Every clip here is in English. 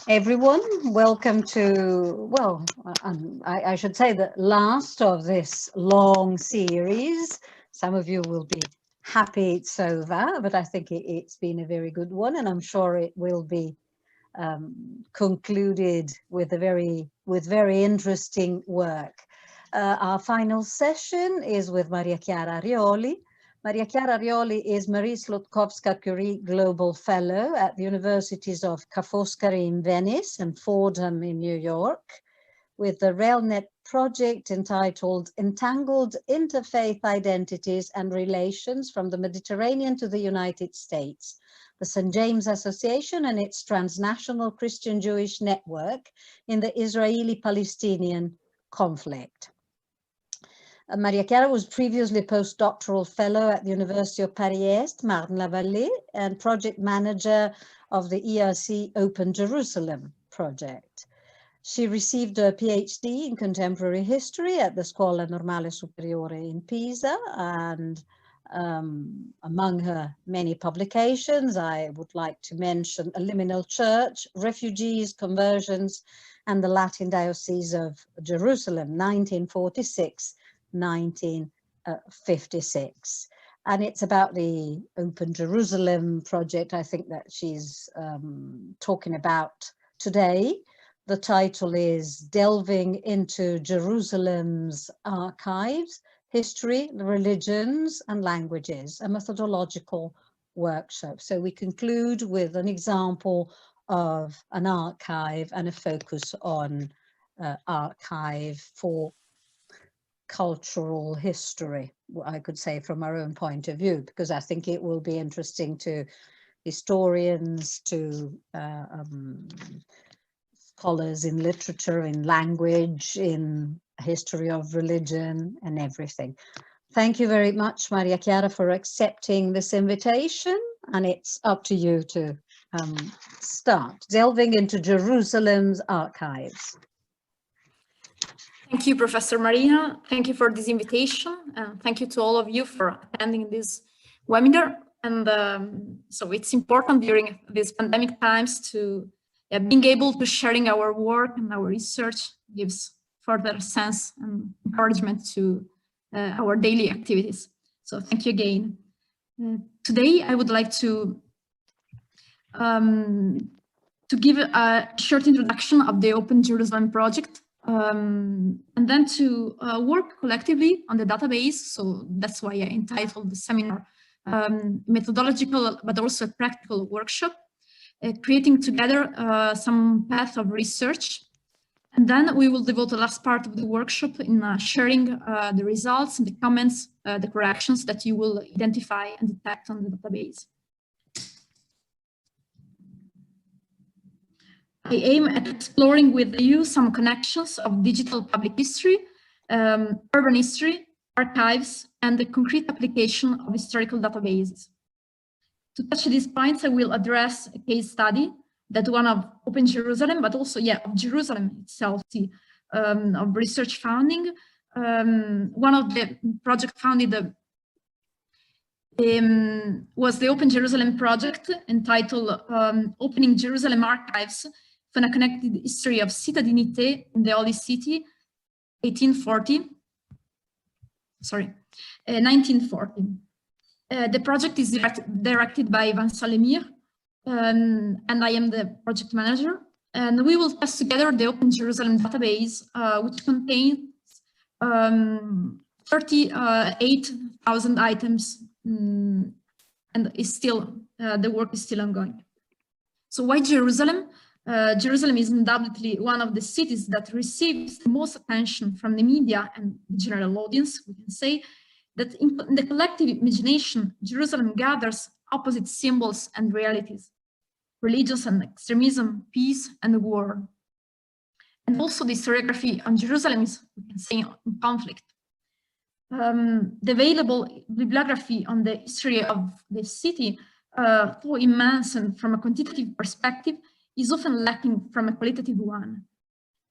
everyone. Welcome to, well, I should say the last of this long series. Some of you will be happy it's over, but I think it's been a very good one, and I'm sure it will be concluded with very interesting work. Our final session is with Maria Chiara Rioli. Maria Chiara Rioli is Marie Skłodowska-Curie Global Fellow at the Universities of Foscari in Venice and Fordham in New York, with the REL-NET project entitled Entangled Interfaith Identities and Relations from the Mediterranean to the United States, the St. James Association and its transnational Christian-Jewish network in the Israeli-Palestinian conflict. Maria Chiara was previously postdoctoral fellow at the University of Paris-Est, Marne-la-Vallée, and project manager of the ERC Open Jerusalem project. She received a PhD in contemporary history at the Scuola Normale Superiore in Pisa, and among her many publications, I would like to mention A Liminal Church, Refugees, Conversions, and the Latin Diocese of Jerusalem, 1946-1956. And it's about the Open Jerusalem project, I think, that she's talking about today. The title is Delving into Jerusalem's Archives, History, Religions and Languages, a methodological workshop. So we conclude with an example of an archive and a focus on archive for cultural history, I could say, from our own point of view, because I think it will be interesting to historians, to scholars in literature, in language, in history of religion and everything. Thank you very much, Maria Chiara, for accepting this invitation, and it's up to you to start delving into Jerusalem's archives. Thank you, Professor Marina. Thank you for this invitation, and thank you to all of you for attending this webinar. And so it's important during these pandemic times to being able to sharing our work and our research gives further sense and encouragement to our daily activities. So thank you again. Today, I would like to give a short introduction of the Open Jerusalem project, and then to work collectively on the database. So that's why I entitled the seminar Methodological, but also a practical workshop, creating together some path of research. And then we will devote the last part of the workshop in sharing the results and the comments, the corrections that you will identify and detect on the database. I aim at exploring with you some connections of digital public history, urban history, archives, and the concrete application of historical databases. To touch these points, I will address a case study, that one of Open Jerusalem, but also, of Jerusalem itself, of research founding. One of the project founded was the Open Jerusalem project, entitled Opening Jerusalem Archives for a Connected History of Citadinité in the Holy City, 1940. The project is directed by Vincent Lemire, and I am the project manager. And we will test together the Open Jerusalem database, which contains 38,000 items, and is still the work is still ongoing. So why Jerusalem? Jerusalem is undoubtedly one of the cities that receives the most attention from the media and the general audience. We can say that in the collective imagination, Jerusalem gathers opposite symbols and realities, religious and extremism, peace and war. And also the historiography on Jerusalem is, we can say, in conflict. The available bibliography on the history of the city, though immense and from a quantitative perspective, is often lacking from a qualitative one.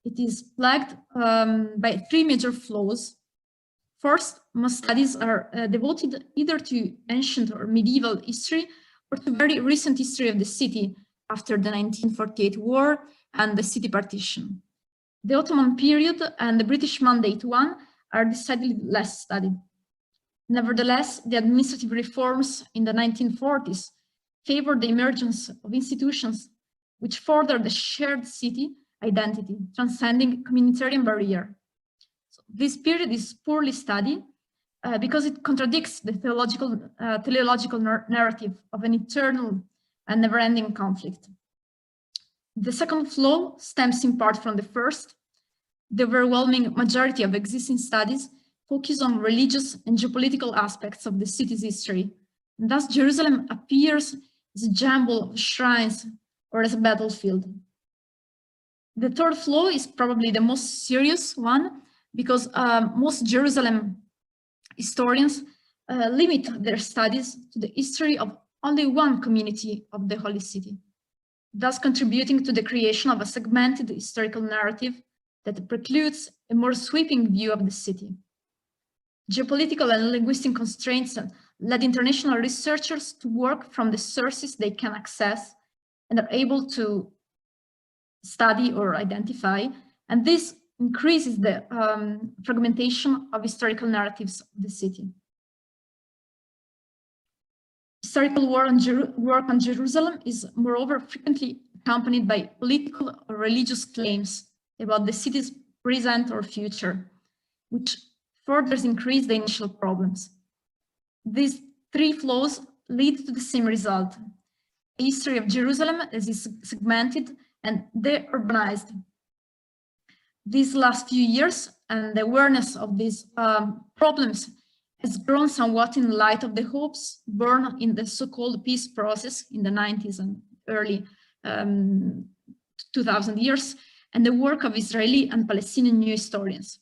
It is plagued by three major flaws. First, most studies are devoted either to ancient or medieval history or to very recent history of the city, after the 1948 war and the city partition. The Ottoman period and the British Mandate I are decidedly less studied. Nevertheless, the administrative reforms in the 1940s favored the emergence of institutions which further the shared city identity, transcending communitarian barrier. So this period is poorly studied because it contradicts the teleological narrative of an eternal and never-ending conflict. The second flaw stems in part from the first. The overwhelming majority of existing studies focus on religious and geopolitical aspects of the city's history. And thus, Jerusalem appears as a jumble of shrines or as a battlefield. The third flaw is probably the most serious one, because most Jerusalem historians limit their studies to the history of only one community of the Holy City, thus contributing to the creation of a segmented historical narrative that precludes a more sweeping view of the city. Geopolitical and linguistic constraints led international researchers to work from the sources they can access and are able to study or identify, and this increases the fragmentation of historical narratives of the city. Historical work on Jerusalem is moreover frequently accompanied by political or religious claims about the city's present or future, which further increase the initial problems. These three flaws lead to the same result: a history of Jerusalem as is segmented and de-urbanized. These last few years, and the awareness of these problems has grown somewhat in light of the hopes born in the so-called peace process in the 90s and early 2000 years, and the work of Israeli and Palestinian new historians.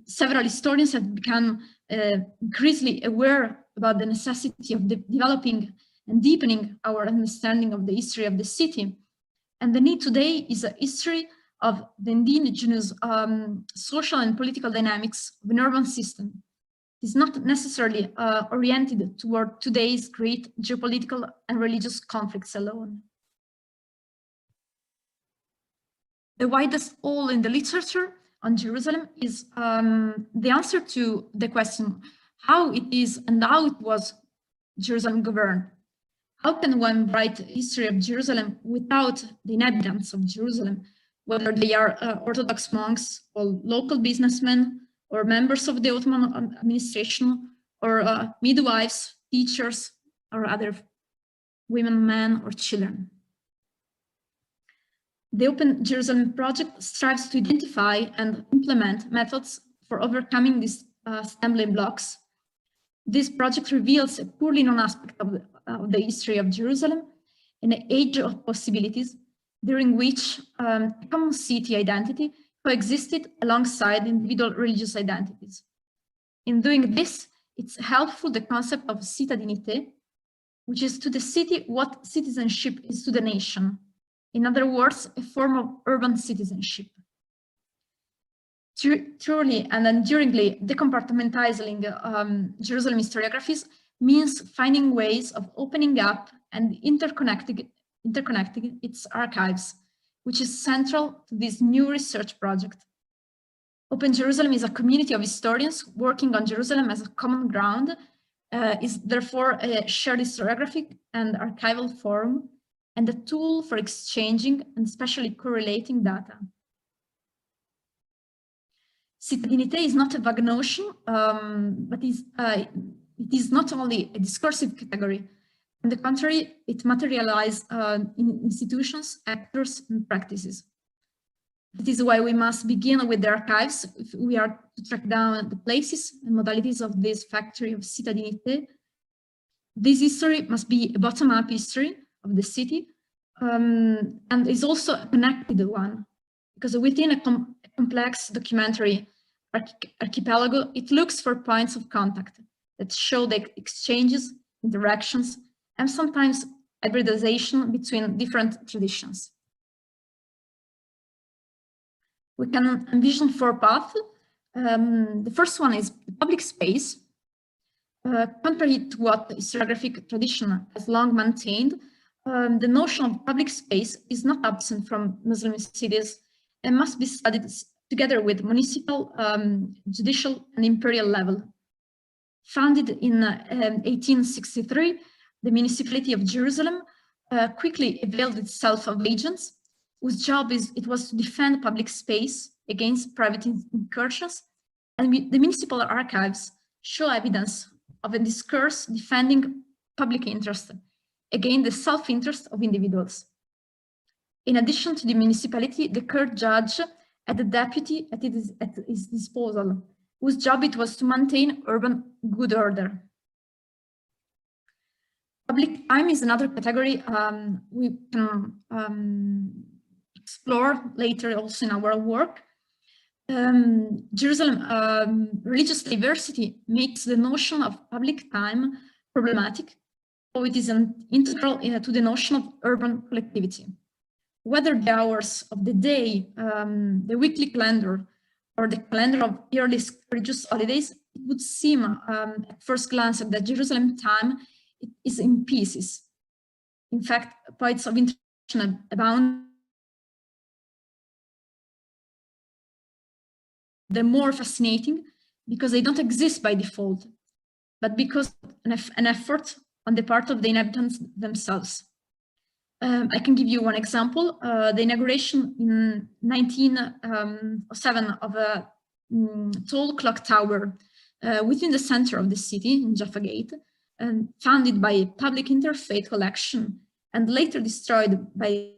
Several historians have become increasingly aware about the necessity of developing and deepening our understanding of the history of the city. And the need today is a history of the indigenous social and political dynamics of an urban system. It is not necessarily oriented toward today's great geopolitical and religious conflicts alone. The widest all in the literature on Jerusalem is the answer to the question how it is and how it was Jerusalem governed. How can one write a history of Jerusalem without the inhabitants of Jerusalem, whether they are Orthodox monks or local businessmen or members of the Ottoman administration or midwives, teachers, or other women, men, or children? The Open Jerusalem project strives to identify and implement methods for overcoming these stumbling blocks. This project reveals a poorly known aspect of the history of Jerusalem, an age of possibilities during which a common city identity coexisted alongside individual religious identities. In doing this, it's helpful the concept of citadinité, which is to the city what citizenship is to the nation. In other words, a form of urban citizenship. Truly and enduringly decompartmentalizing Jerusalem historiographies means finding ways of opening up and interconnecting its archives, which is central to this new research project. Open Jerusalem is a community of historians working on Jerusalem as a common ground, is therefore a shared historiographic and archival forum, and a tool for exchanging and especially correlating data. Citadinité is not a vague notion, but it is not only a discursive category. On the contrary, it materializes in institutions, actors, and practices. That is why we must begin with the archives if we are to track down the places and modalities of this factory of citadinité. This history must be a bottom-up history of the city, and is also a connected one, because within a complex documentary archipelago, it looks for points of contact that show the exchanges, interactions, and sometimes hybridization between different traditions. We can envision four paths. The first one is public space. Contrary to what the historiographic tradition has long maintained, the notion of public space is not absent from Muslim cities and must be studied together with municipal, judicial, and imperial level. Founded in 1863, the Municipality of Jerusalem quickly availed itself of agents whose job was to defend public space against private incursions, and the municipal archives show evidence of a discourse defending public interest against the self-interest of individuals. In addition to the municipality, the court judge had a deputy at his disposal, whose job it was to maintain urban good order. Public time is another category we can explore later also in our work. Jerusalem religious diversity makes the notion of public time problematic, so it is integral to the notion of urban collectivity. Whether the hours of the day, the weekly calendar, or the calendar of yearly religious holidays, it would seem at first glance that Jerusalem time is in pieces. In fact, points of interpretation abound. They're more fascinating because they don't exist by default, but because an effort on the part of the inhabitants themselves. I can give you one example. The inauguration in 1907 of a tall clock tower within the center of the city in Jaffa Gate, founded by a public interfaith collection and later destroyed by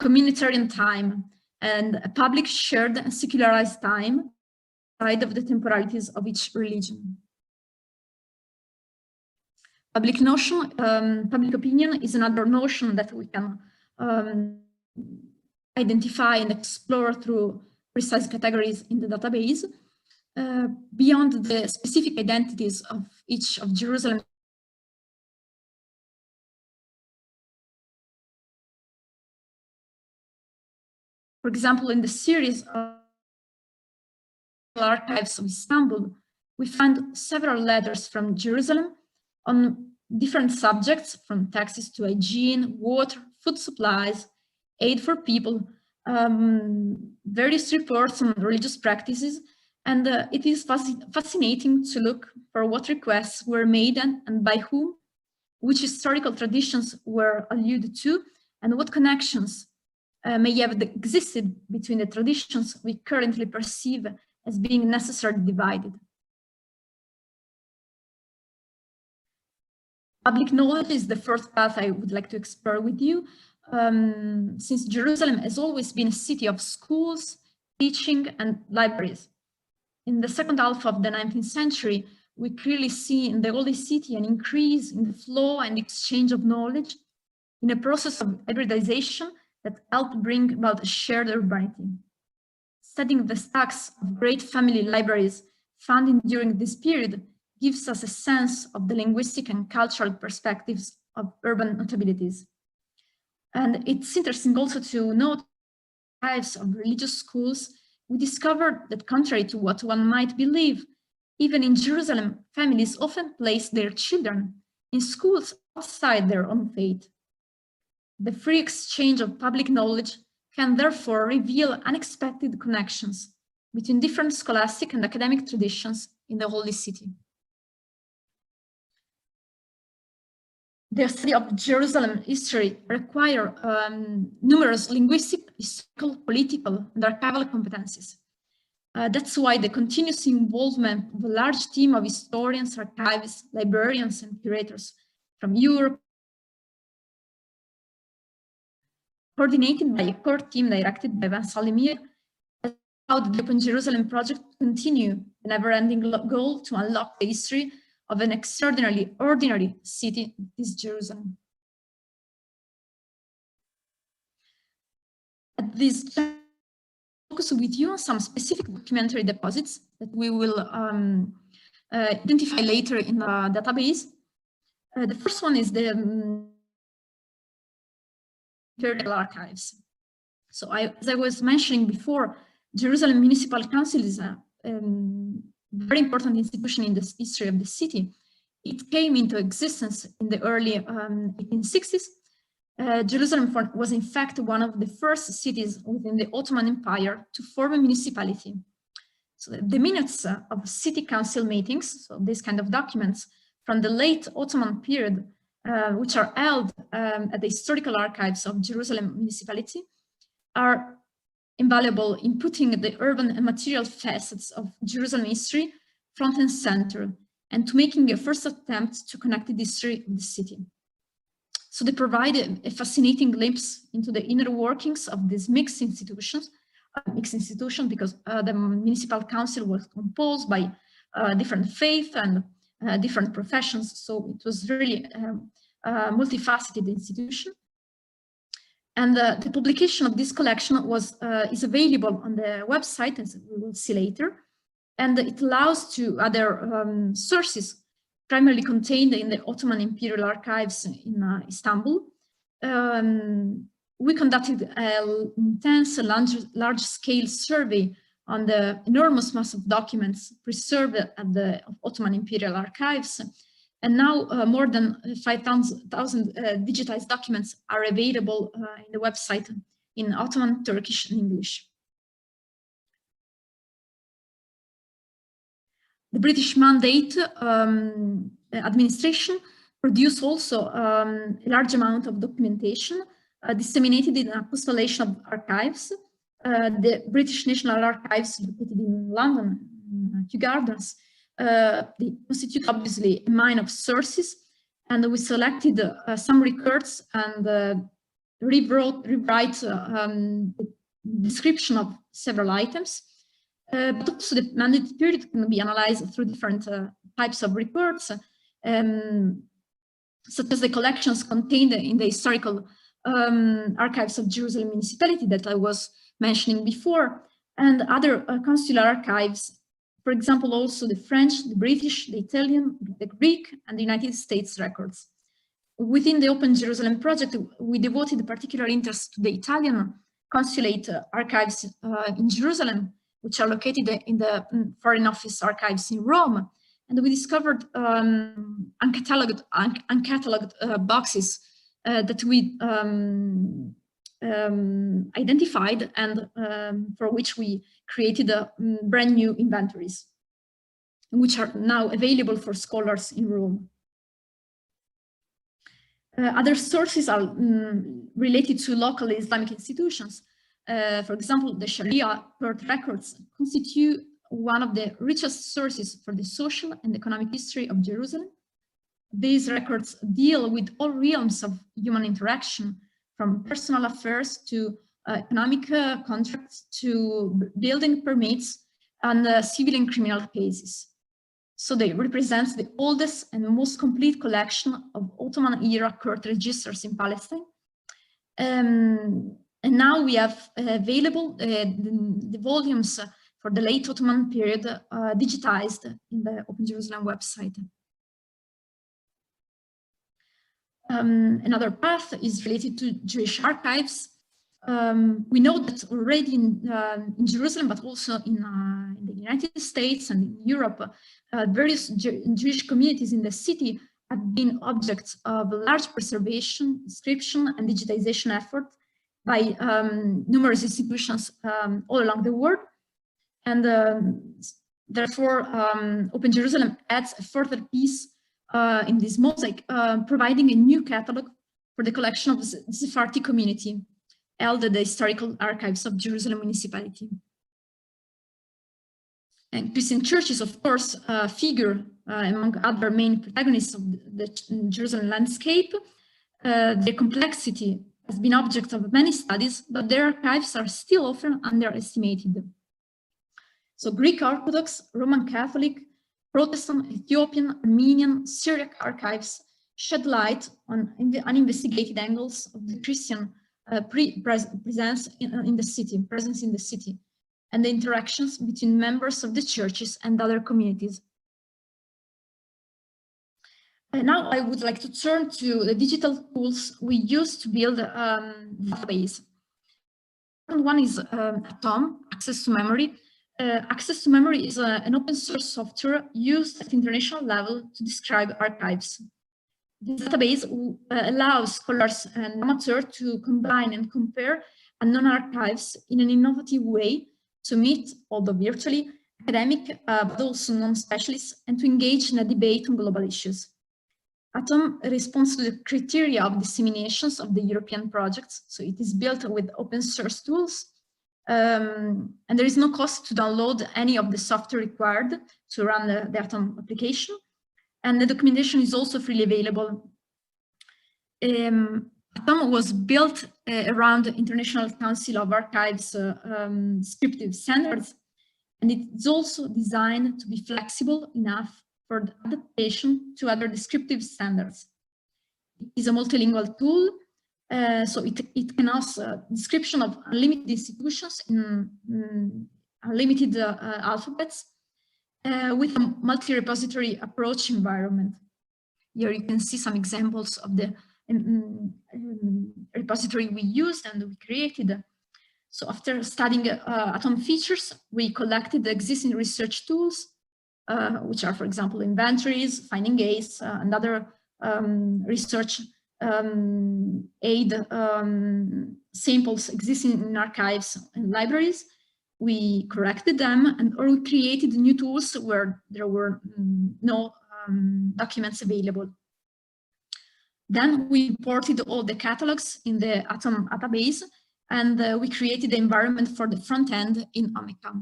communitarian time and a public shared and secularized time outside of the temporalities of each religion. Public notion, public opinion is another notion that we can identify and explore through precise categories in the database. Beyond the specific identities of each of Jerusalem, for example, in the series of archives of Istanbul, we find several letters from Jerusalem on different subjects, from taxes to hygiene, water, food supplies, aid for people, various reports on religious practices, and it is fascinating to look for what requests were made and by whom, which historical traditions were alluded to, and what connections may have existed between the traditions we currently perceive as being necessarily divided. Public knowledge is the first path I would like to explore with you. Since Jerusalem has always been a city of schools, teaching, and libraries. In the second half of the 19th century, we clearly see in the Holy City an increase in the flow and exchange of knowledge in a process of hybridization that helped bring about a shared urbanity. Studying the stacks of great family libraries founded during this period gives us a sense of the linguistic and cultural perspectives of urban notabilities. And it's interesting also to note the lives of religious schools. We discovered that contrary to what one might believe, even in Jerusalem, families often place their children in schools outside their own faith. The free exchange of public knowledge can therefore reveal unexpected connections between different scholastic and academic traditions in the Holy City. The study of Jerusalem history requires numerous linguistic, historical, political, and archival competencies. That's why the continuous involvement of a large team of historians, archivists, librarians, and curators from Europe, coordinated by a core team directed by Van Salemir, has allowed the Open Jerusalem project to continue the never-ending goal to unlock the history of an extraordinarily ordinary city, this Jerusalem. At this time, focus with you on some specific documentary deposits that we will identify later in the database. The first one is the Imperial Archives. So as I was mentioning before, Jerusalem Municipal Council is a very very important institution in the history of the city. It came into existence in the early 1860s. Jerusalem was in fact one of the first cities within the Ottoman Empire to form a municipality. So the minutes of city council meetings, so these kind of documents from the late Ottoman period, which are held at the historical archives of Jerusalem Municipality, are invaluable in putting the urban and material facets of Jerusalem history front and center, and to making a first attempt to connect the history of the city. So they provide a fascinating glimpse into the inner workings of these mixed institutions because the municipal council was composed by different faith and different professions. So it was really a multifaceted institution. And the publication of this collection is available on the website, as we will see later. And it allows to other sources primarily contained in the Ottoman Imperial Archives in Istanbul. We conducted an intense, large-scale survey on the enormous mass of documents preserved at the Ottoman Imperial Archives. And now more than 5,000 digitized documents are available in the website in Ottoman, Turkish, and English. The British Mandate administration produced also a large amount of documentation disseminated in a constellation of archives. The British National Archives, located in London, in Kew Gardens, they constitute obviously a mine of sources, and we selected some records and rewrite the description of several items. But also the mandate period can be analyzed through different types of reports, such as the collections contained in the historical archives of Jerusalem Municipality that I was mentioning before, and other consular archives, for example, also the French, the British, the Italian, the Greek, and the United States records. Within the Open Jerusalem project, we devoted particular interest to the Italian consulate archives in Jerusalem, which are located in the Foreign Office archives in Rome. And we discovered uncatalogued boxes that we identified and for which we created brand new inventories, which are now available for scholars in Rome. Other sources are related to local Islamic institutions. For example, the Sharia court records constitute one of the richest sources for the social and economic history of Jerusalem. These records deal with all realms of human interaction, from personal affairs to economic contracts to building permits and civil and criminal cases. So they represent the oldest and most complete collection of Ottoman-era court registers in Palestine. And now we have available the volumes for the late Ottoman period digitized in the Open Jerusalem website. Another path is related to Jewish archives. We know that already in Jerusalem, but also in the United States and in Europe, various Jewish communities in the city have been objects of large preservation, description, and digitization effort by numerous institutions all along the world. And therefore, Open Jerusalem adds a further piece in this mosaic, providing a new catalog for the collection of the Sephardi community held at the historical archives of Jerusalem Municipality. And Christian churches, of course, figure among other main protagonists of the Jerusalem landscape. Their complexity has been object of many studies, but their archives are still often underestimated. So Greek Orthodox, Roman Catholic, Protestant, Ethiopian, Armenian, Syriac archives shed light on uninvestigated angles of the Christian presence in the city, and the interactions between members of the churches and other communities. And now I would like to turn to the digital tools we use to build database. One is Atom, access to memory. access to memory is an open source software used at international level to describe archives. This database allows scholars and amateurs to combine and compare unknown archives in an innovative way to meet, although virtually, academic, but also non-specialists, and to engage in a debate on global issues. Atom responds to the criteria of disseminations of the European projects, so it is built with open source tools, and there is no cost to download any of the software required to run the Atom application, and the documentation is also freely available. Atom was built around the International Council of Archives descriptive standards, and it's also designed to be flexible enough for the adaptation to other descriptive standards. It is a multilingual tool, so it can also description of unlimited institutions in unlimited alphabets with a multi-repository approach environment. Here you can see some examples of the repository we used and we created. So after studying Atom features, we collected the existing research tools, which are, for example, inventories, finding aids, and other research aid samples existing in archives and libraries. We corrected them or we created new tools where there were no documents available. Then we imported all the catalogs in the Atom database, and we created the environment for the front end in Omeka.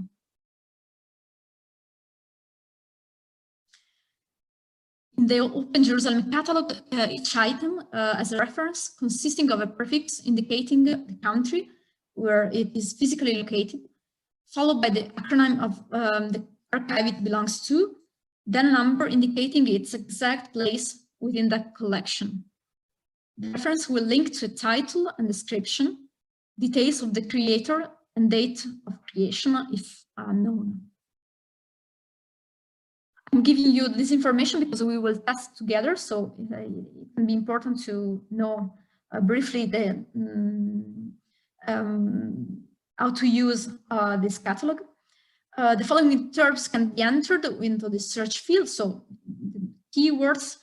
In the Open Jerusalem catalog, each item has a reference consisting of a prefix indicating the country where it is physically located, followed by the acronym of the archive it belongs to, then a number indicating its exact place within that collection. The reference will link to a title and description, details of the creator, and date of creation if known. I'm giving you this information because we will test together, so it can be important to know briefly the how to use this catalog. The following terms can be entered into the search field, so keywords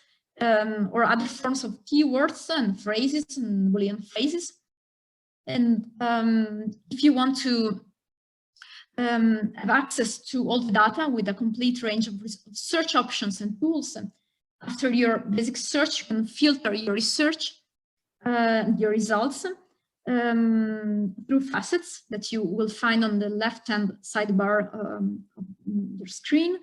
or other forms of keywords and phrases and Boolean phrases. And if you want to have access to all the data with a complete range of search options and tools, after your basic search, you can filter your research, your results through facets that you will find on the left-hand sidebar of your screen.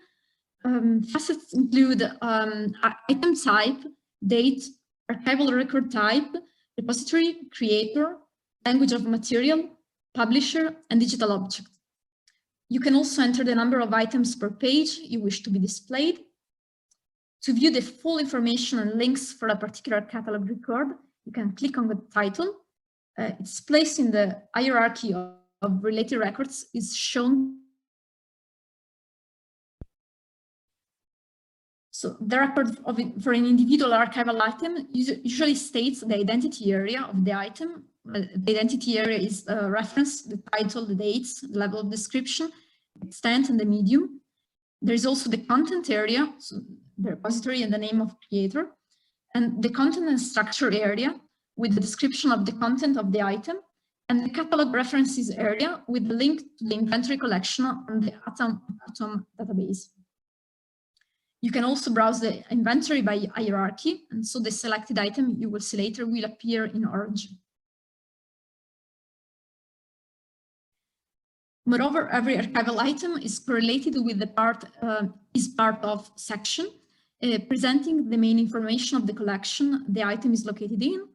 Facets include item type, date, archival record type, repository, creator, language of material, publisher, and digital object. You can also enter the number of items per page you wish to be displayed. To view the full information and links for a particular catalog record, you can click on the title. Its place in the hierarchy of related records is shown. So the record for an individual archival item usually states the identity area of the item. The identity area is a reference, the title, the dates, the level of description, the extent, and the medium. There is also the content area, so the repository and the name of creator, and the content and structure area with the description of the content of the item, and the catalog references area with the link to the inventory collection on the Atom database. You can also browse the inventory by hierarchy, and so the selected item you will see later will appear in orange. Moreover, every archival item is correlated with the part of section, presenting the main information of the collection the item is located in,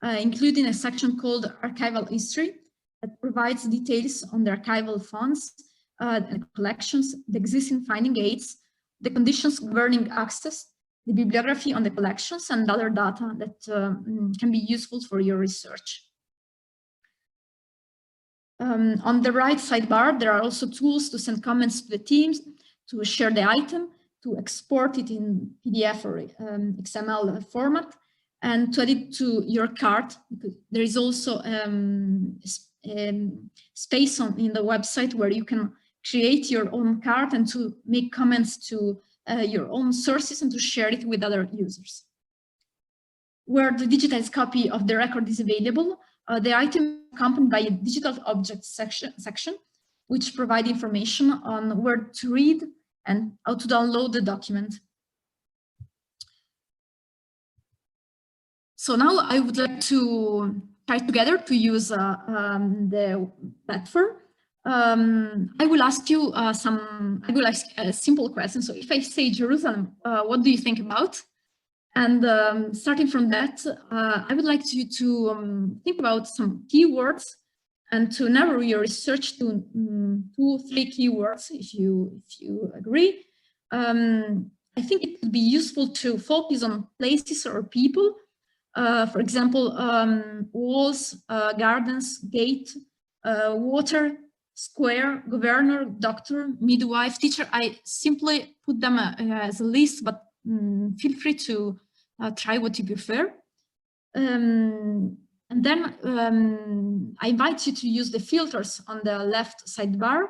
including a section called Archival History that provides details on the archival funds, the collections, the existing finding aids, the conditions governing access, the bibliography on the collections, and other data that can be useful for your research. On the right sidebar, there are also tools to send comments to the teams, to share the item, to export it in PDF or XML format, and to add it to your cart. Because there is also space in the website where you can create your own card and to make comments to your own sources and to share it with other users. Where the digitized copy of the record is available, the item is accompanied by a digital objects section, which provide information on where to read and how to download the document. So now I would like to try together to use the platform. I will ask you I will ask a simple question. So if I say Jerusalem, what do you think about? And starting from that, I would like you to think about some keywords and to narrow your research to 2-3 keywords, if you agree. I think it would be useful to focus on places or people. For example, walls, gardens, gate, water, square, governor, doctor, midwife, teacher. I simply put them as a list, but feel free to try what you prefer. And then I invite you to use the filters on the left sidebar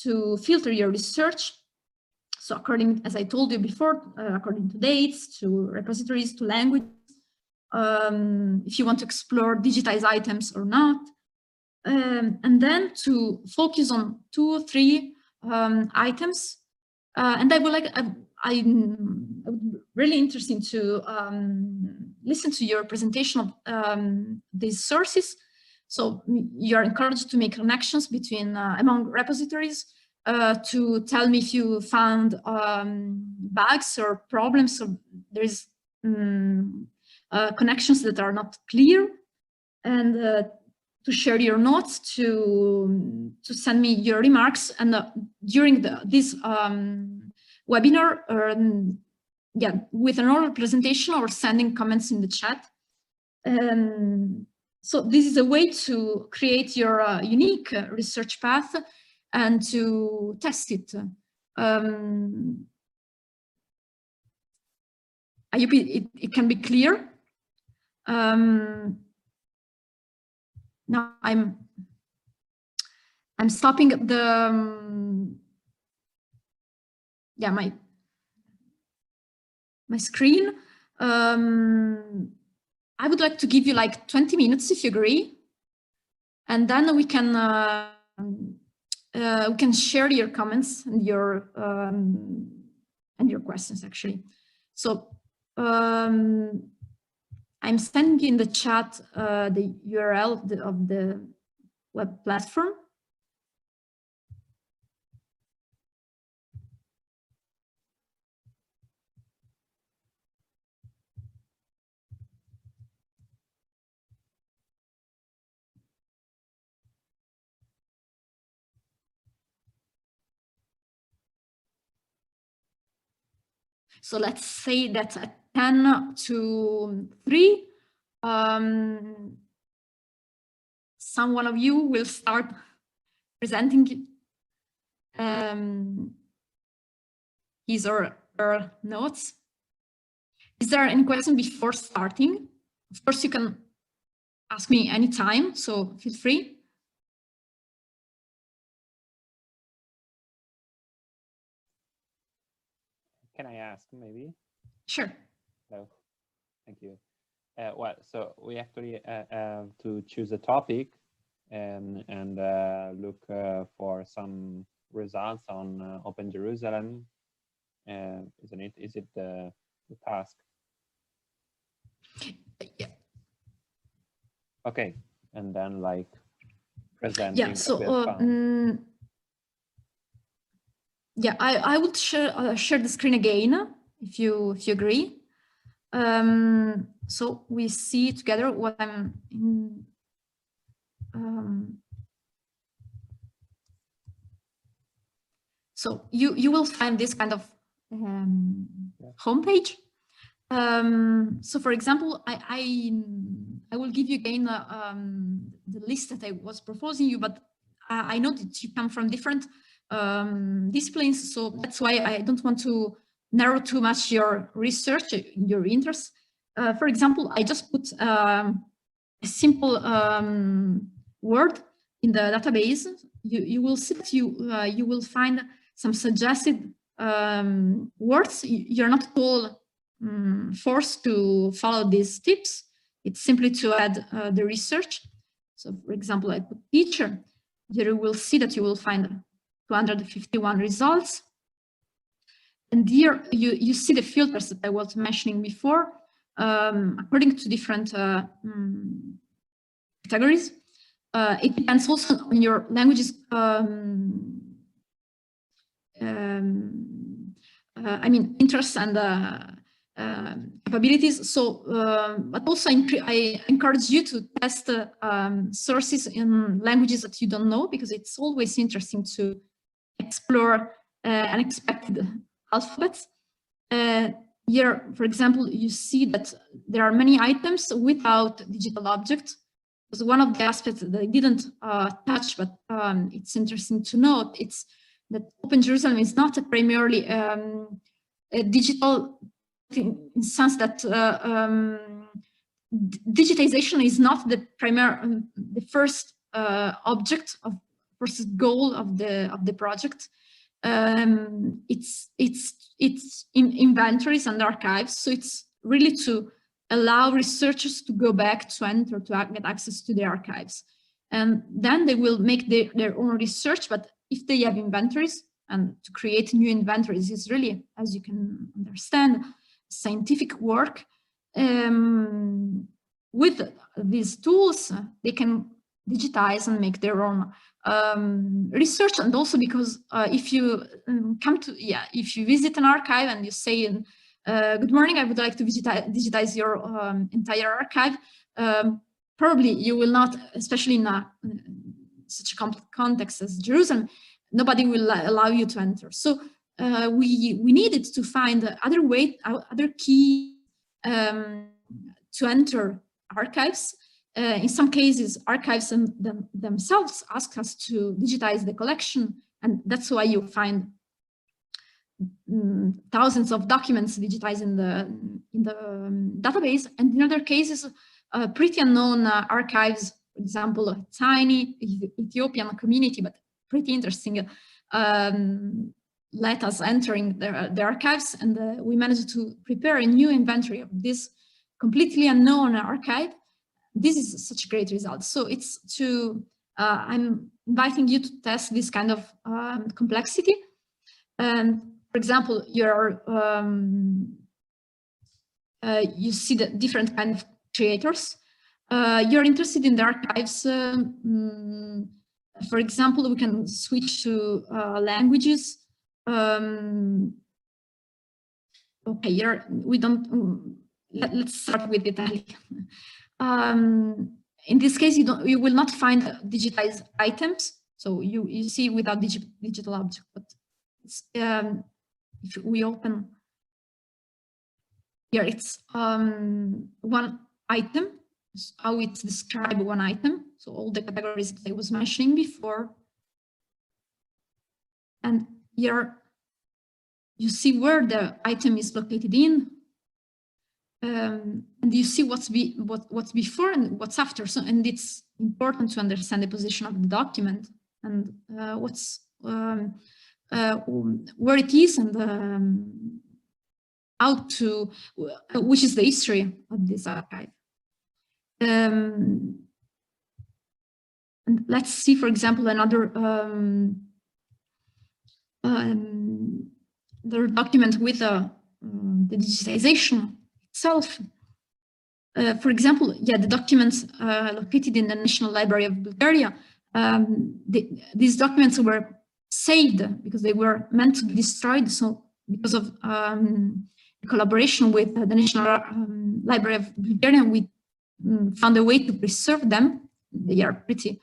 to filter your research. So according, as I told you before, according to dates, to repositories, to language, if you want to explore digitized items or not, and then to focus on 2 or 3 items. And I would like, I'm really interested to listen to your presentation of these sources. So you're encouraged to make connections between among repositories, to tell me if you found bugs or problems, or there's connections that are not clear, and to share your notes, to send me your remarks, and during this webinar, yeah, with an oral presentation or sending comments in the chat. So this is a way to create your unique research path and to test it. I hope it can be clear. Now I'm stopping the yeah, my screen. I would like to give you like 20 minutes if you agree, and then we can share your comments and your questions actually. So I'm sending in the chat the URL of the web platform. So let's say that at 10 to 3, someone of you will start presenting his or her notes. Is there any question before starting? Of course, you can ask me anytime, so feel free. Can I ask maybe? Sure. No, thank you. Well, so we actually have to choose a topic and look for some results on Open Jerusalem, isn't it? Is it the task? Yeah. Okay, and then like presenting. Yeah. So yeah, I would share the screen again if you agree. So we see together what I'm in. So you will find this kind of homepage. So for example, I will give you again the list that I was proposing you, but I know that you come from different disciplines, so that's why I don't want to narrow too much your research, your interests. For example, I just put a simple word in the database, you will see that you will find some suggested words. You're not at all forced to follow these tips. It's simply to add the research. So for example, I put teacher. Here you will see that you will find 251 results. And here you see the filters that I was mentioning before, according to different categories. It depends also on your languages. I mean, interests and capabilities. So, but also I encourage you to test sources in languages that you don't know, because it's always interesting to explore unexpected alphabets. Here, for example, you see that there are many items without digital objects. Because one of the aspects that I didn't touch, but it's interesting to note, it's that Open Jerusalem is not primarily a digital, in the sense that digitization is not the primary, the first object of, first goal of the project. It's in inventories and archives, so it's really to allow researchers to go back to enter to get access to the archives, and then they will make their own research. But if they have inventories, and to create new inventories is really, as you can understand, scientific work. With these tools, they can digitize and make their own research. And also because if you if you visit an archive and you say, good morning, I would like to digitize your entire archive, probably you will not, especially in such a complex context as Jerusalem, nobody will allow you to enter. So we needed to find other key to enter archives. In some cases, archives themselves ask us to digitize the collection, and that's why you find thousands of documents digitized in the database. And in other cases, pretty unknown archives, for example, a tiny Ethiopian community, but pretty interesting, let us entering the archives, and we managed to prepare a new inventory of this completely unknown archive. This is such a great result. So it's I'm inviting you to test this kind of complexity. And for example, you see the different kind of creators. You're interested in the archives. For example, we can switch to languages. Okay, we don't. Let's start with Italian. In this case, you will not find digitized items. So you see without digital object. But it's, if we open here, it's one item. How it's described one item. So all the categories that I was mentioning before. And here you see where the item is located in. And you see what's before and what's after. So, and it's important to understand the position of the document and what's where it is, and which is the history of this archive. And let's see, for example, another document with the digitization itself. For example, the documents located in the National Library of Bulgaria, these documents were saved because they were meant to be destroyed. So because of collaboration with the National Library of Bulgaria, we found a way to preserve them. They are pretty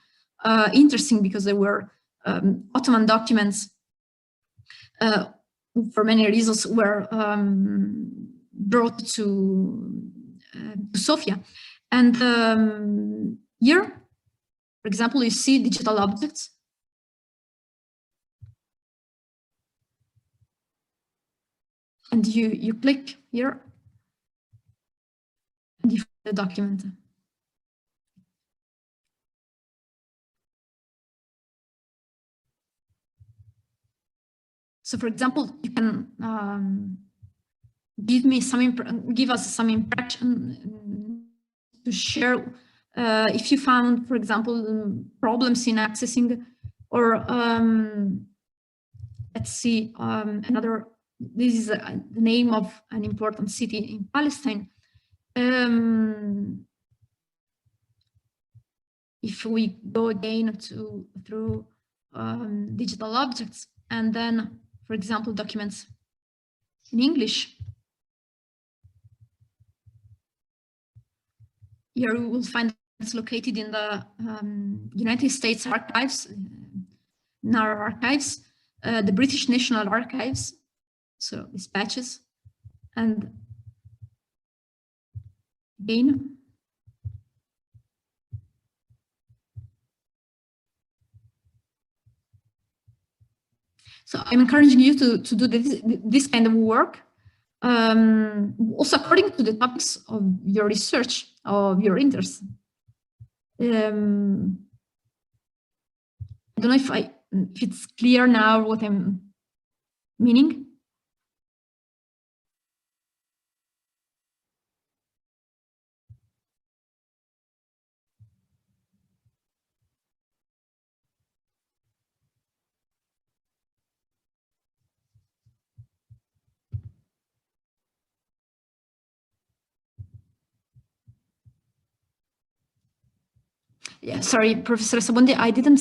interesting because they were Ottoman documents, for many reasons, were brought to Sofia. And here, for example, you see digital objects. And you click here, and you find the document. So for example, you can give us some impression to share if you found, for example, problems in accessing, or let's see, this is the name of an important city in Palestine. If we go again through digital objects, and then, for example, documents in English, here we will find it's located in the United States archives, in our archives, the British National Archives, so dispatches, and again, so I'm encouraging you to do this kind of work, also according to the topics of your research, of your interest. I don't know if it's clear now what I'm meaning. Yeah, sorry, Professor Sabondi, I didn't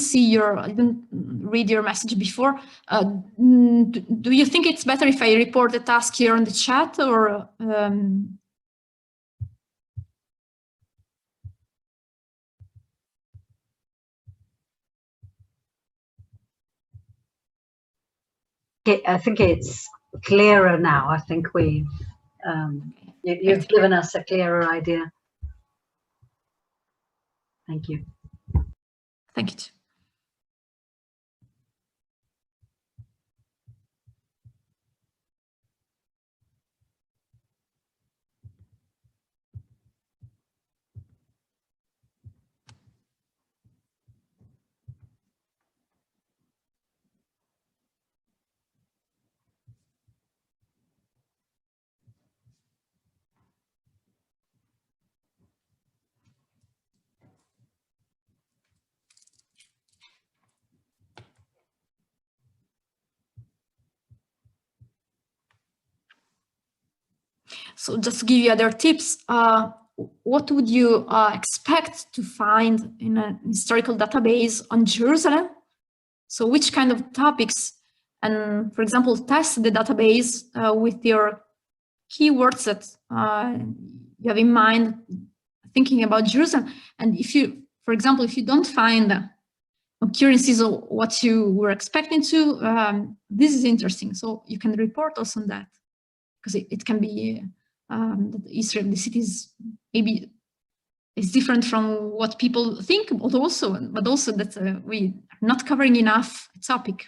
read your message before. Do you think it's better if I report the task here on the chat, or? I think it's clearer now. I think you've given us a clearer idea. Thank you. Thank you. So just to give you other tips, what would you expect to find in a historical database on Jerusalem? So which kind of topics, and for example, test the database with your keywords that you have in mind, thinking about Jerusalem. And if you, for example, if you don't find occurrences of what you were expecting to, this is interesting. So you can report also on that, because it can be that Israel, the cities, maybe is different from what people think, but also that we are not covering enough topic.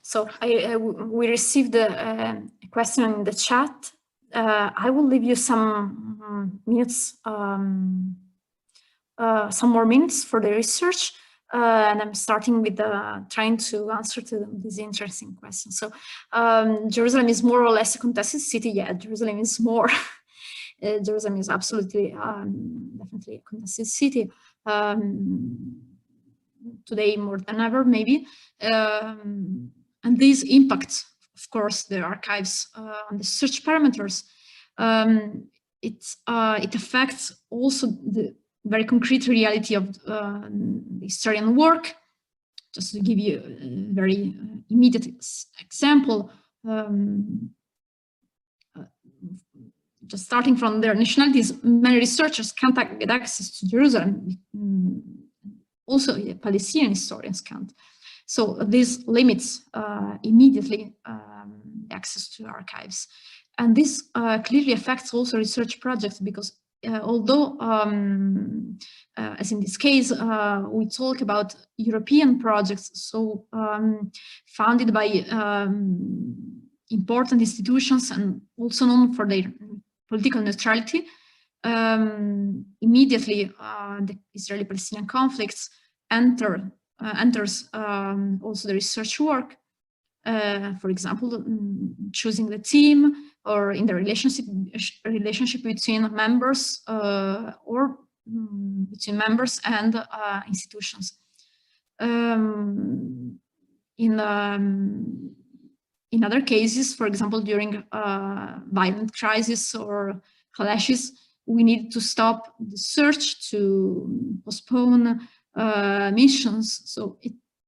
So we received a question in the chat. I will leave you some minutes, some more minutes for the research. And I'm starting with trying to answer to these interesting questions. So Jerusalem is more or less a contested city. Yeah, Jerusalem is more. Jerusalem is absolutely, definitely a contested city. Today more than ever, maybe. And these impact, of course, the archives on the search parameters. It affects also the very concrete reality of the historian work. Just to give you a very immediate example, just starting from their nationalities, many researchers can't get access to Jerusalem. Also, Palestinian historians can't. So this limits immediately access to archives. And this clearly affects also research projects because although, as in this case, we talk about European projects, so founded by important institutions and also known for their political neutrality, immediately the Israeli-Palestinian conflicts enters also the research work. For example, choosing the team or in the relationship between members or between members and institutions. In other cases, for example, during violent crisis or clashes, we need to stop the search, to postpone missions. So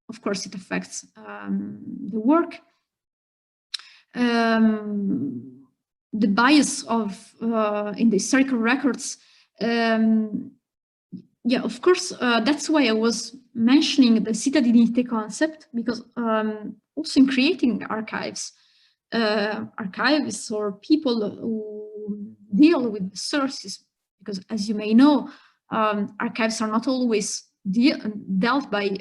of course, it affects the work. The bias of in the historical records, yeah, of course, that's why I was mentioning the cittadinité concept, because also in creating archives, archivists or people who deal with the sources, because as you may know, archives are not always dealt by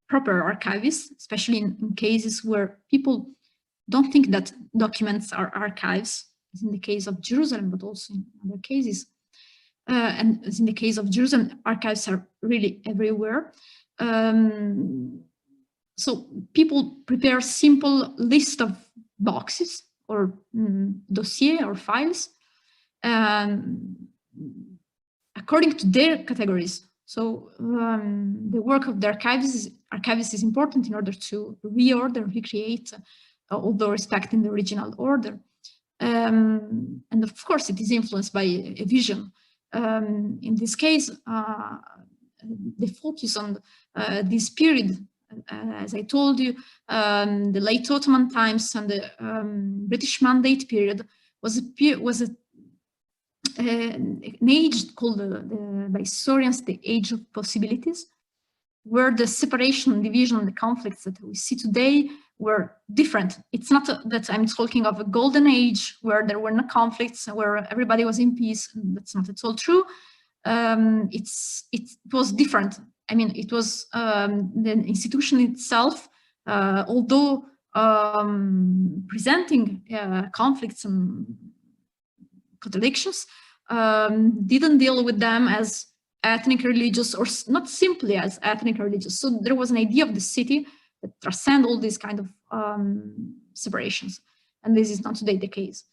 proper archivists, especially in cases where people don't think that documents are archives, as in the case of Jerusalem, but also in other cases. And as in the case of Jerusalem, archives are really everywhere. So people prepare simple list of boxes or dossier or files according to their categories. So the work of the archivist is important in order to reorder, recreate, although respecting the original order. And of course, it is influenced by a vision. In this case, the focus on this period, as I told you, the late Ottoman times and the British Mandate period was an age called by historians the age of possibilities, where the separation, division, the conflicts that we see today were different. It's not that I'm talking of a golden age where there were no conflicts, where everybody was in peace. That's not at all true. It was different. I mean, it was the institution itself, although presenting conflicts and contradictions, didn't deal with them as ethnic, religious, or not simply as ethnic, religious. So there was an idea of the city that transcend all these kind of separations, and this is not today the case.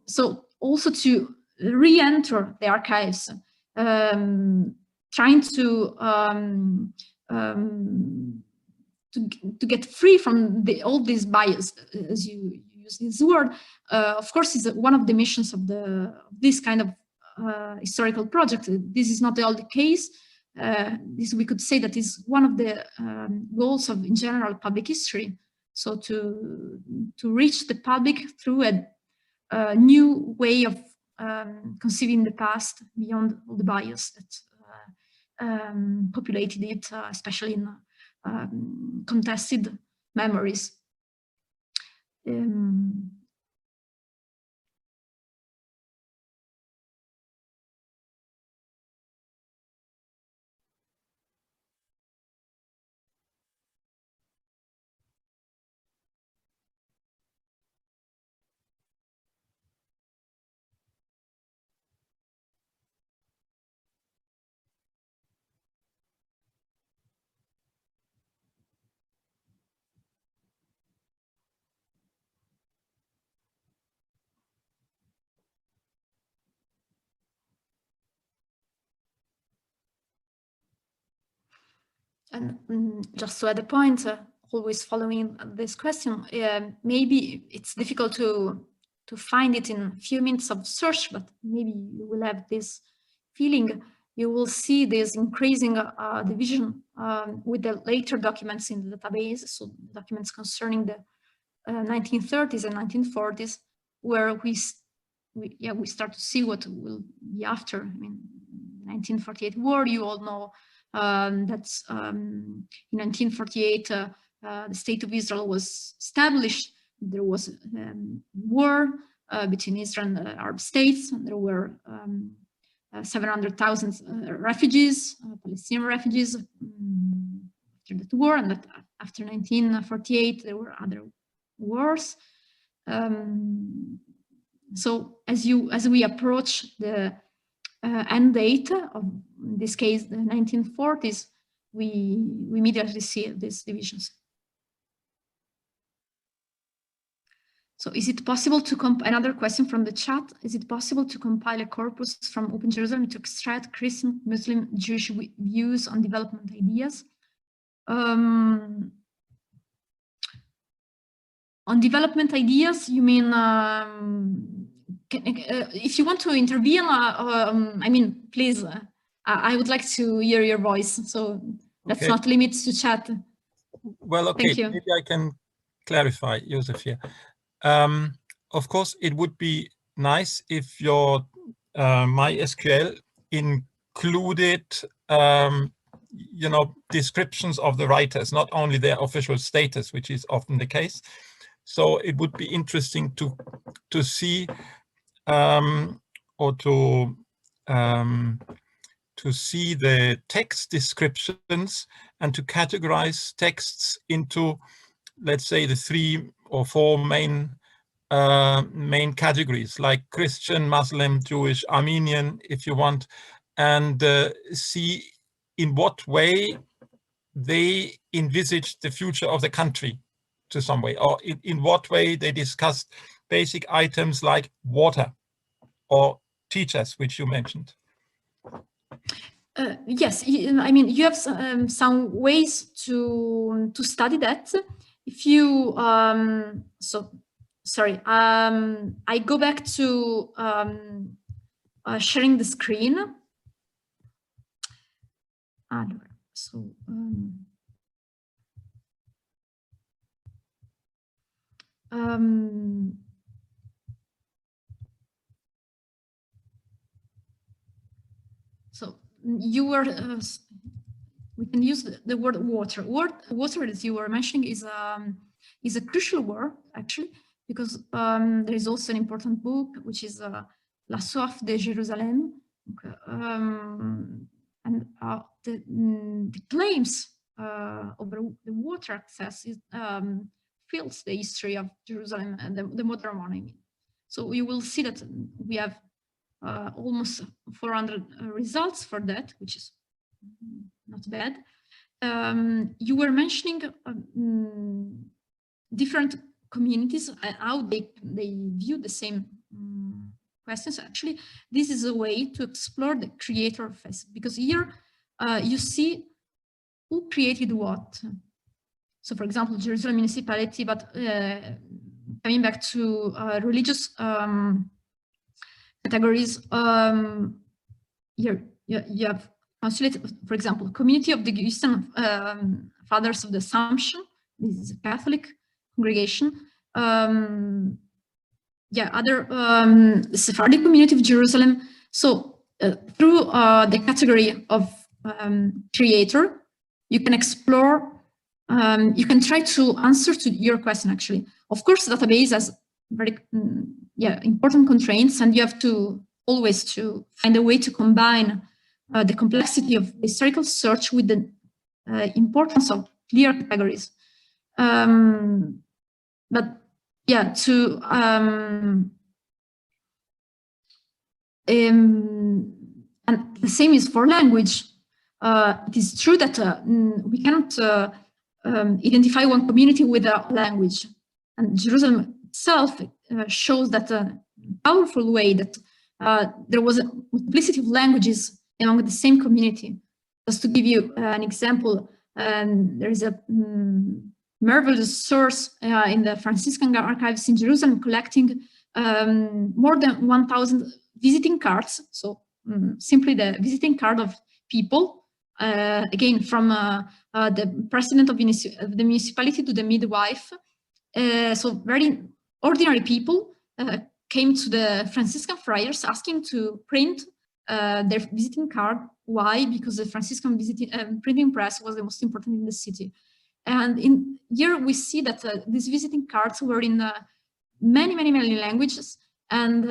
So also to re-enter the archives, trying to get free from all these bias, as you use this word, of course, is one of the missions of this kind of historical project. This is not all the case. This, we could say, that is one of the goals of, in general, public history. So to reach the public through a new way of conceiving the past beyond all the bias that populated it, especially in contested memories. And just to add a point, always following this question, maybe it's difficult to find it in a few minutes of search, but maybe you will have this feeling. You will see this increasing division with the later documents in the database, so documents concerning the 1930s and 1940s, where we start to see what will be after. I mean, 1948 war, you all know that's in 1948 the State of Israel was established. There was war between Israel and the Arab states. There were 700,000 refugees, Palestinian refugees after that war, and that after 1948 there were other wars. So as we approach the end date of, in this case, the 1940s, we immediately see these divisions. So is it possible to another question from the chat, is it possible to compile a corpus from Open Jerusalem to extract Christian, Muslim, Jewish views on development ideas? On development ideas, you mean, if you want to intervene, I mean, please, I would like to hear your voice, so let's not limit to chat. Well, okay, maybe I can clarify, Joseph, here. Of course, it would be nice if your MySQL included, you know, descriptions of the writers, not only their official status, which is often the case. So it would be interesting to see or to see the text descriptions and to categorize texts into, let's say, the 3 or 4 main categories, like Christian, Muslim, Jewish, Armenian, if you want, and see in what way they envisage the future of the country to some way, or in what way they discussed basic items like water or teachers, which you mentioned. Yes, I mean, you have some ways to study that. If you, so, sorry, I go back to sharing the screen. So, so you were, we can use the word water. Water, as you were mentioning, is a crucial word, actually, because there is also an important book, which is La Soif de Jérusalem, and the claims over the water access fills the history of Jerusalem and the modern one, I mean. So you will see that we have almost 400 results for that, which is not bad. You were mentioning different communities, how they view the same questions. Actually, this is a way to explore the creator phase, because here you see who created what. So, for example, Jerusalem Municipality, but coming back to religious categories, here you have Consulate, for example, Community of the Eastern Fathers of the Assumption. This is a Catholic congregation. Yeah, other Sephardic Community of Jerusalem. So through the category of creator, you can explore, you can try to answer to your question, actually. Of course, the database has very important constraints, and you have to always to find a way to combine the complexity of historical search with the importance of clear categories. But yeah, and the same is for language. It is true that we cannot identify one community without language, and Jerusalem itself shows that a powerful way that there was a multiplicity of languages among the same community. Just to give you an example, there is a marvelous source in the Franciscan archives in Jerusalem collecting more than 1,000 visiting cards. So simply the visiting card of people, again, from the president of the municipality to the midwife. So very ordinary people came to the Franciscan friars asking to print their visiting card. Why? Because the Franciscan printing press was the most important in the city. And here we see that these visiting cards were in many languages, and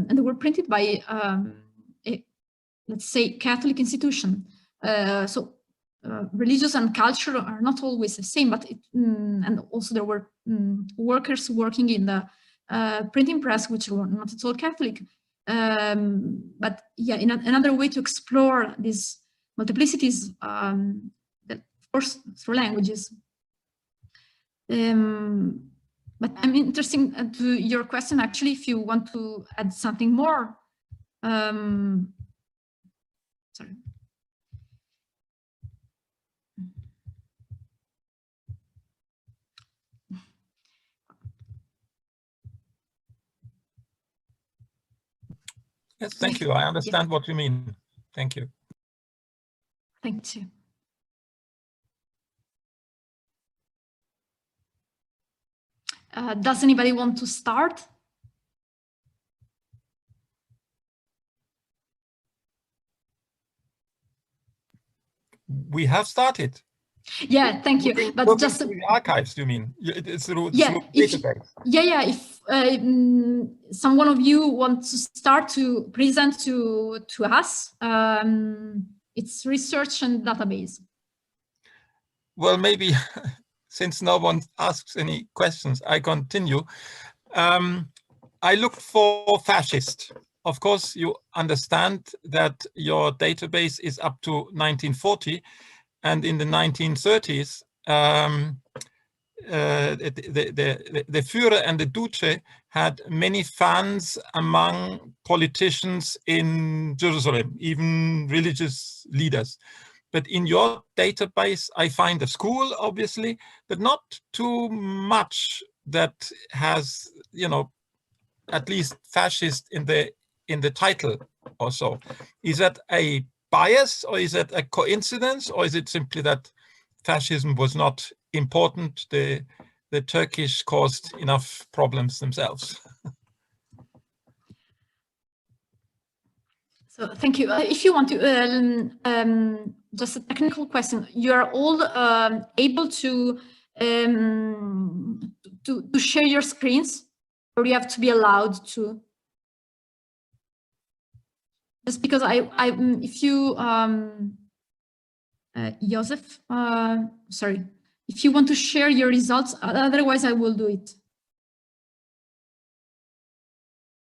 they were printed by let's say, Catholic institution. So religious and culture are not always the same, but and also there were workers working in the printing press, which were not at all Catholic. But yeah, another way to explore these multiplicities, of course, through languages. But I'm interested to your question, actually, if you want to add something more. Sorry. Yes, thank you. I understand what you mean. Thank you. Thank you. Does anybody want to start? We have started. Yeah, thank you. But just the archives, do you mean? It's through database. If someone of you wants to start to present to us, it's research and database. Well, maybe since no one asks any questions, I continue. I looked for fascist. Of course, you understand that your database is up to 1940, and in the 1930s, the Führer and the Duce had many fans among politicians in Jerusalem, even religious leaders. But in your database, I find a school, obviously, but not too much that has, you know, at least fascist in the title or so. Is that a bias, or is that a coincidence, or is it simply that fascism was not important? The Turkish caused enough problems themselves. So thank you. If you want to, just a technical question, you are all able to share your screens, or you have to be allowed to? Just because if you, Joseph, sorry, if you want to share your results, otherwise I will do it.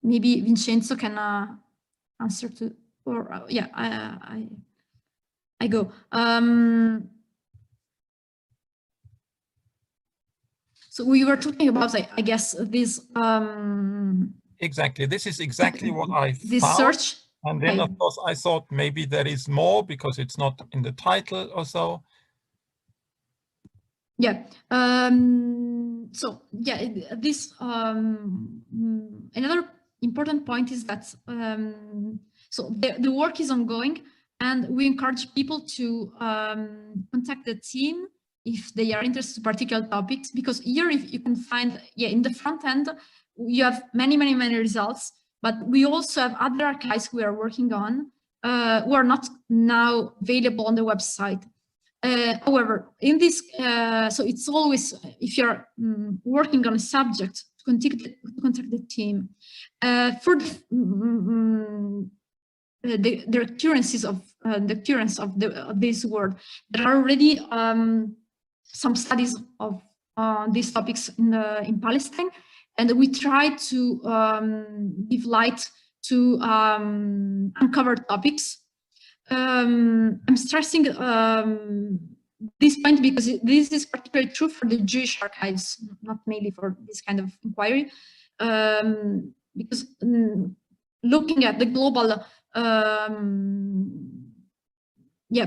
Maybe Vincenzo can answer to, or yeah, I go. So we were talking about, I guess, this. Exactly, this is exactly what I this found. Search. And then, of course, I thought maybe there is more because it's not in the title or so. Yeah. So yeah, this another important point is that so the work is ongoing, and we encourage people to contact the team if they are interested in particular topics, because here if you can find, yeah, in the front end you have many results. But we also have other archives we are working on who are not now available on the website. However, in this, so it's always, if you're working on a subject, to contact the team. For the occurrences of the occurrence of this word, there are already some studies of these topics in Palestine. And we try to give light to uncover topics. I'm stressing this point because this is particularly true for the Jewish archives, not mainly for this kind of inquiry, because looking at the global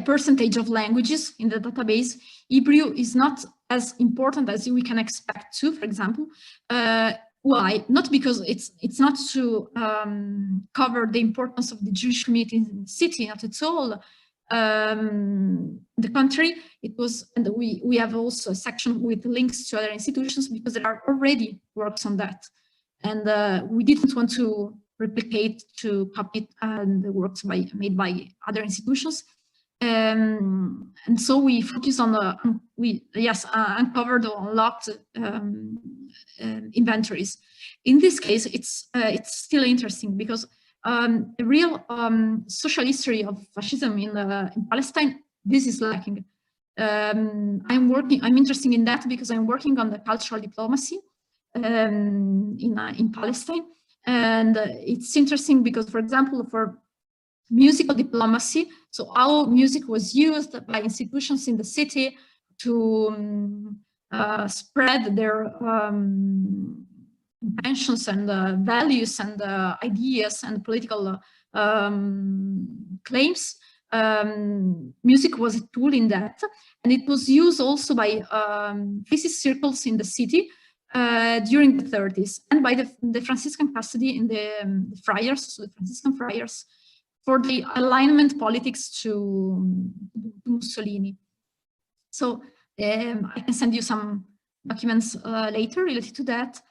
percentage of languages in the database, Hebrew is not as important as we can expect to, for example. Why? Not because it's not to cover the importance of the Jewish community in the city, not at all. The country, it was, and we have also a section with links to other institutions because there are already works on that. And we didn't want to replicate, to copy the works made by other institutions. And so we focused on uncovered or unlocked inventories. In this case, it's still interesting because the real social history of fascism in Palestine, this is lacking. I'm interested in that because I'm working on the cultural diplomacy in Palestine. And it's interesting because, for example, for musical diplomacy, so how music was used by institutions in the city to spread their intentions and values and ideas and political claims. Music was a tool in that, and it was used also by thesis circles in the city during the 30s and by the Franciscan custody in the friars, so the Franciscan friars, for the alignment politics to Mussolini. So I can send you some documents later related to that.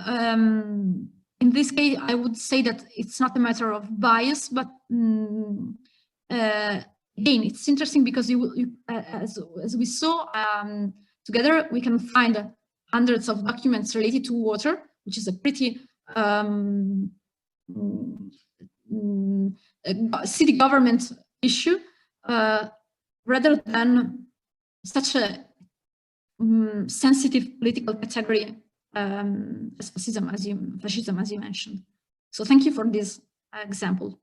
In this case, I would say that it's not a matter of bias, but again, it's interesting because as we saw, together we can find hundreds of documents related to water, which is a pretty city government issue, rather than such a sensitive political category as fascism, as you mentioned. So thank you for this example.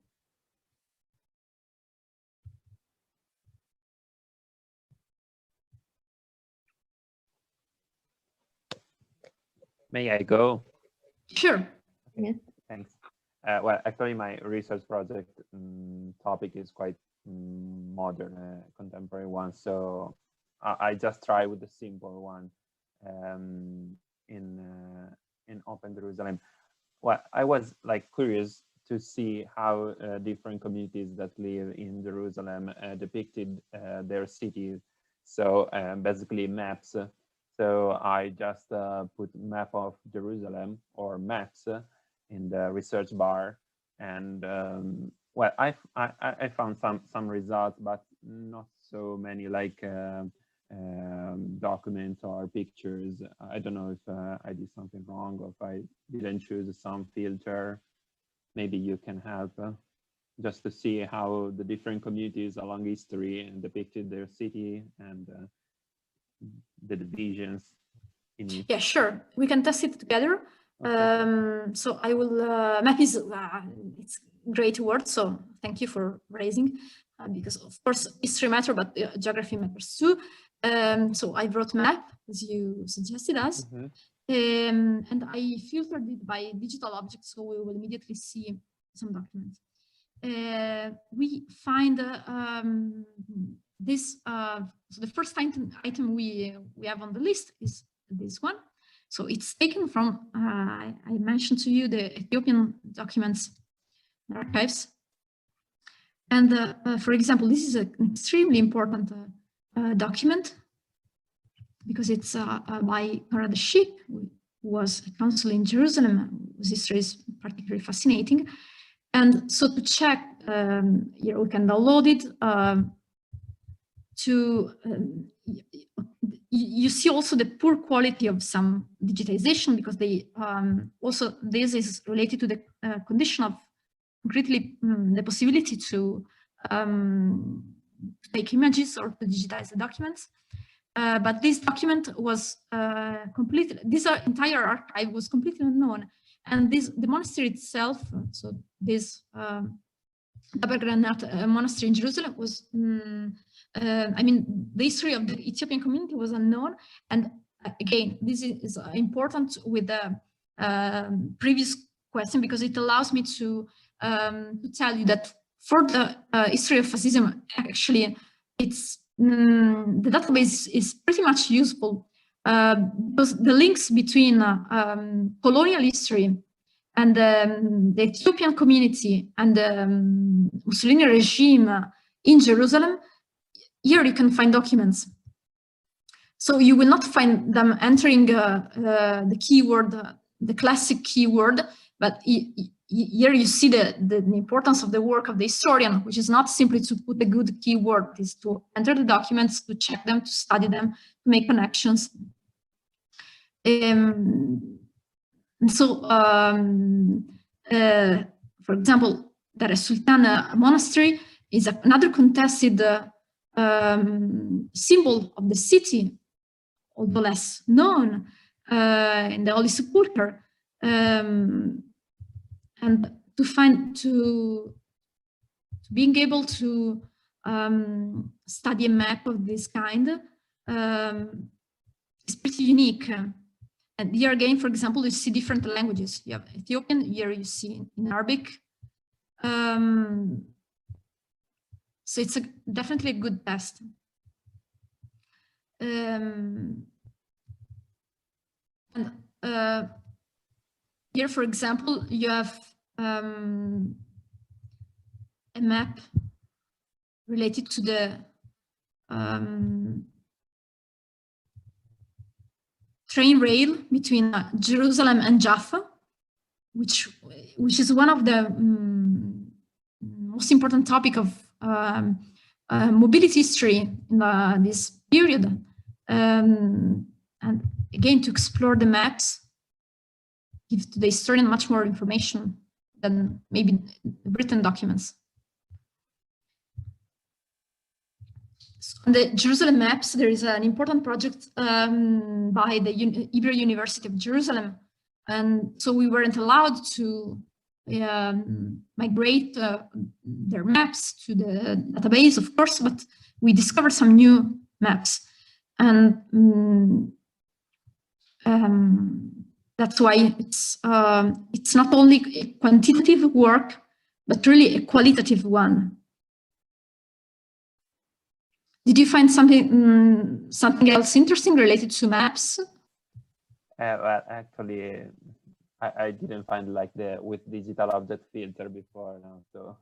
May I go? Sure. Okay. Thanks. Well, actually, my research project topic is quite modern, contemporary one. So I just try with the simple one in Open Jerusalem. Well, I was like curious to see how different communities that live in Jerusalem depicted their cities. So basically maps. So I just put map of Jerusalem or maps in the research bar, and well, I found some results, but not so many like documents or pictures. I don't know if I did something wrong or if I didn't choose some filter. Maybe you can help just to see how the different communities along history and depicted their city and the divisions in it. Yeah, sure. We can test it together. Okay. So I will, map is, it's a great word, so thank you for raising, because of course history matters, but geography matters too. So I wrote map, as you suggested us, and I filtered it by digital objects, so we will immediately see some documents. We find this, so the first item we have on the list is this one. So it's taken from, I mentioned to you the Ethiopian documents archives. And for example, this is an extremely important document because it's by Conrad Schick, who was a consul in Jerusalem, whose history is particularly fascinating. And so to check, here we can download it. You see also the poor quality of some digitization because they also, this is related to the condition of concretely the possibility to take images or to digitize the documents. But this document was completely, this entire archive was completely unknown. And the monastery itself, so this Granat monastery in Jerusalem was, I mean, the history of the Ethiopian community was unknown. And again, this is important with the previous question because it allows me to tell you that for the history of fascism, actually, it's the database is pretty much useful because the links between colonial history and the Ethiopian community and the Mussolini regime in Jerusalem, here you can find documents. So you will not find them entering the keyword, the classic keyword, but here you see the importance of the work of the historian, which is not simply to put a good keyword, it is to enter the documents, to check them, to study them, to make connections. For example, Dar es Sultan monastery is another contested symbol of the city, although less known in the Holy Sepulchre. And to being able to study a map of this kind is pretty unique. And here again, for example, you see different languages. You have Ethiopian, here you see in Arabic. So it's definitely a good test. Here, for example, you have a map related to the train rail between Jerusalem and Jaffa, which is one of the most important topic of mobility history in this period. And again, to explore the maps, give to the historian much more information than maybe written documents. So on the Jerusalem maps, there is an important project by the Hebrew University of Jerusalem. And so we weren't allowed to migrate their maps to the database, of course, but we discovered some new maps. And that's why it's not only a quantitative work, but really a qualitative one. Did you find something else interesting related to maps? Well, actually, I didn't find like with digital object filter before now, so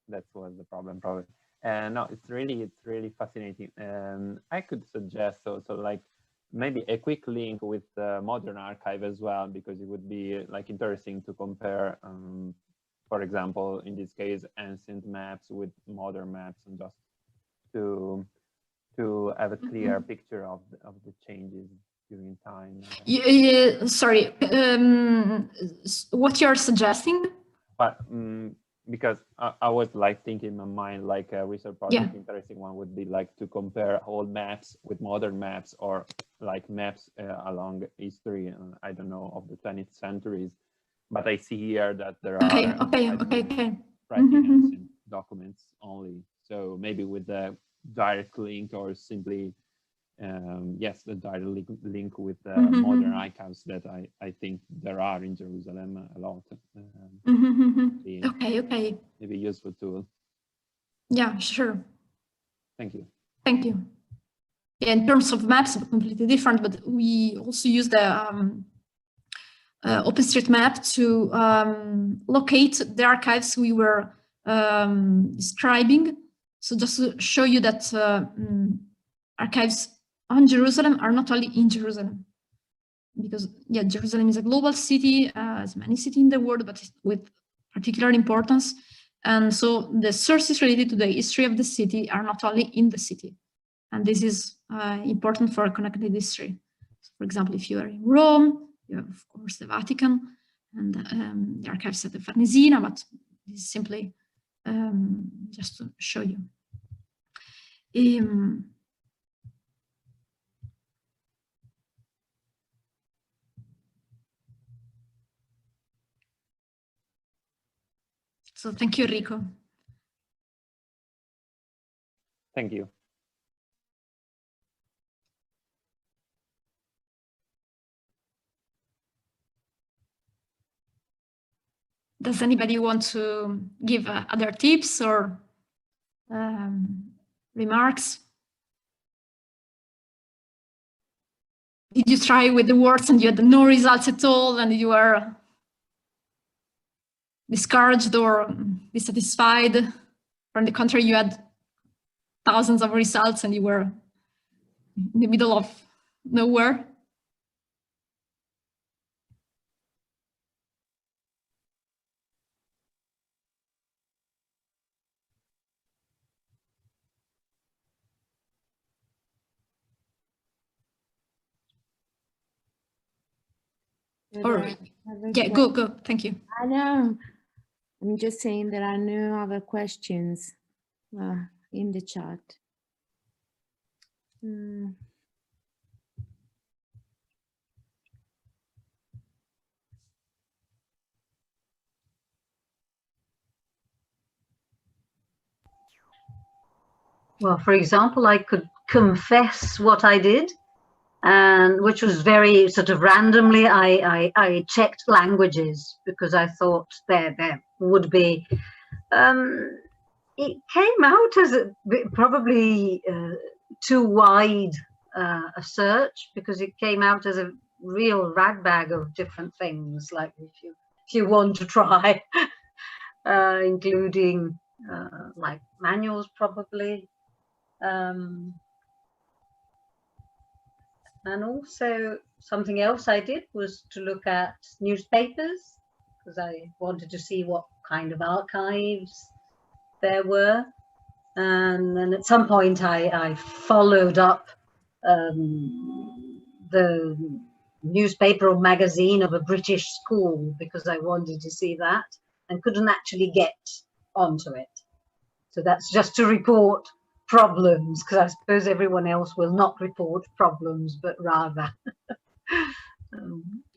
that was the problem probably. No, it's really fascinating. I could suggest also like maybe a quick link with the modern archive as well, because it would be like interesting to compare, for example, in this case, ancient maps with modern maps, and just to have a clear picture of the changes during time. Sorry, what you're suggesting? But because I was like thinking in my mind, like a research project, interesting one would be like to compare old maps with modern maps, or like maps along history, I don't know, of the 20th centuries. But I see here that there are ancient documents only. So maybe with the direct link, or simply yes, the direct link with the modern archives that I think there are in Jerusalem a lot. Okay. Maybe a useful tool. Yeah, sure. Thank you. Thank you. Yeah, in terms of maps, completely different, but we also use the OpenStreetMap to locate the archives we were describing. So just to show you that archives on Jerusalem are not only in Jerusalem, because yeah, Jerusalem is a global city, as many cities in the world, but with particular importance. And so the sources related to the history of the city are not only in the city. And this is important for connected history. So for example, if you are in Rome, you have, of course, the Vatican and the archives at the Farnesina, but this is simply just to show you. So thank you, Rico. Thank you. Does anybody want to give other tips or remarks? did you try with the words and you had no results at all, and you were discouraged or dissatisfied? Or on the contrary, you had thousands of results and you were in the middle of nowhere? Or, yeah, go. Thank you. I know. I'm just saying there are no other questions in the chat. Well, for example, I could confess what I did, and which was very sort of randomly. I checked languages because I thought there would be. It came out as probably too wide a search, because it came out as a real ragbag of different things. Like if you want to try, including like manuals probably. And also something else I did was to look at newspapers, because I wanted to see what kind of archives there were. And then at some point I followed up the newspaper or magazine of a British school, because I wanted to see that and couldn't actually get onto it. So that's just to report problems, because I suppose everyone else will not report problems, but rather.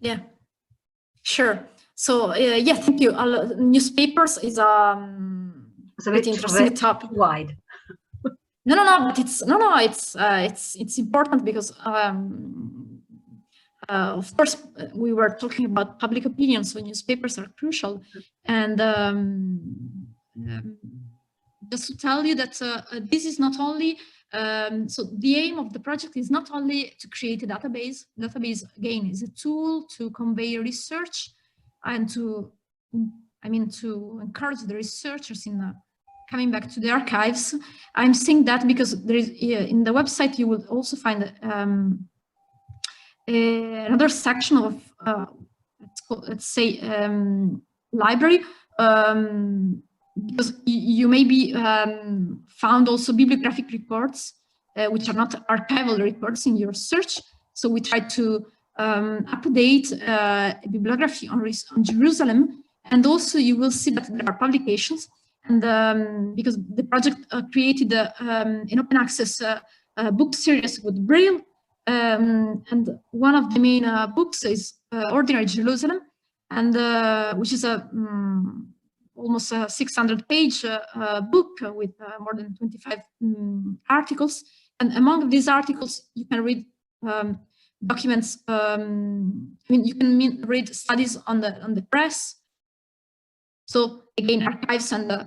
Yeah, sure. So yeah, thank you. Newspapers is a pretty interesting topic. Wide. No, but it's it's important because of course we were talking about public opinion, so newspapers are crucial. And just to tell you that this is not only, so the aim of the project is not only to create a database. Database, again, is a tool to convey research and to encourage the researchers in coming back to the archives. I'm saying that because there is, in the website, you will also find another section of, let's say, library, because you maybe found also bibliographic reports, which are not archival reports in your search. So we tried to update a bibliography on Jerusalem. And also you will see that there are publications. And because the project created an open access book series with Brill. And one of the main books is Ordinary Jerusalem, and which is a almost a 600-page book with more than 25 articles. And among these articles, you can read documents. You can read studies on the press. So again, archives and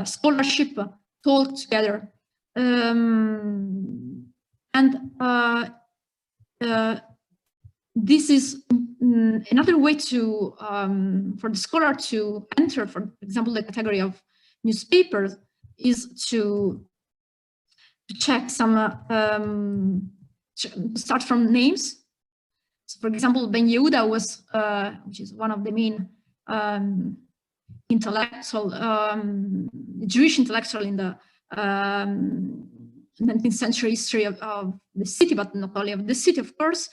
scholarship talk together. This is another way to for the scholar to enter, for example, the category of newspapers, is to check some start from names. So, for example, Ben Yehuda was, which is one of the main intellectual, Jewish intellectual in the 19th century history of the city, but not only of the city, of course.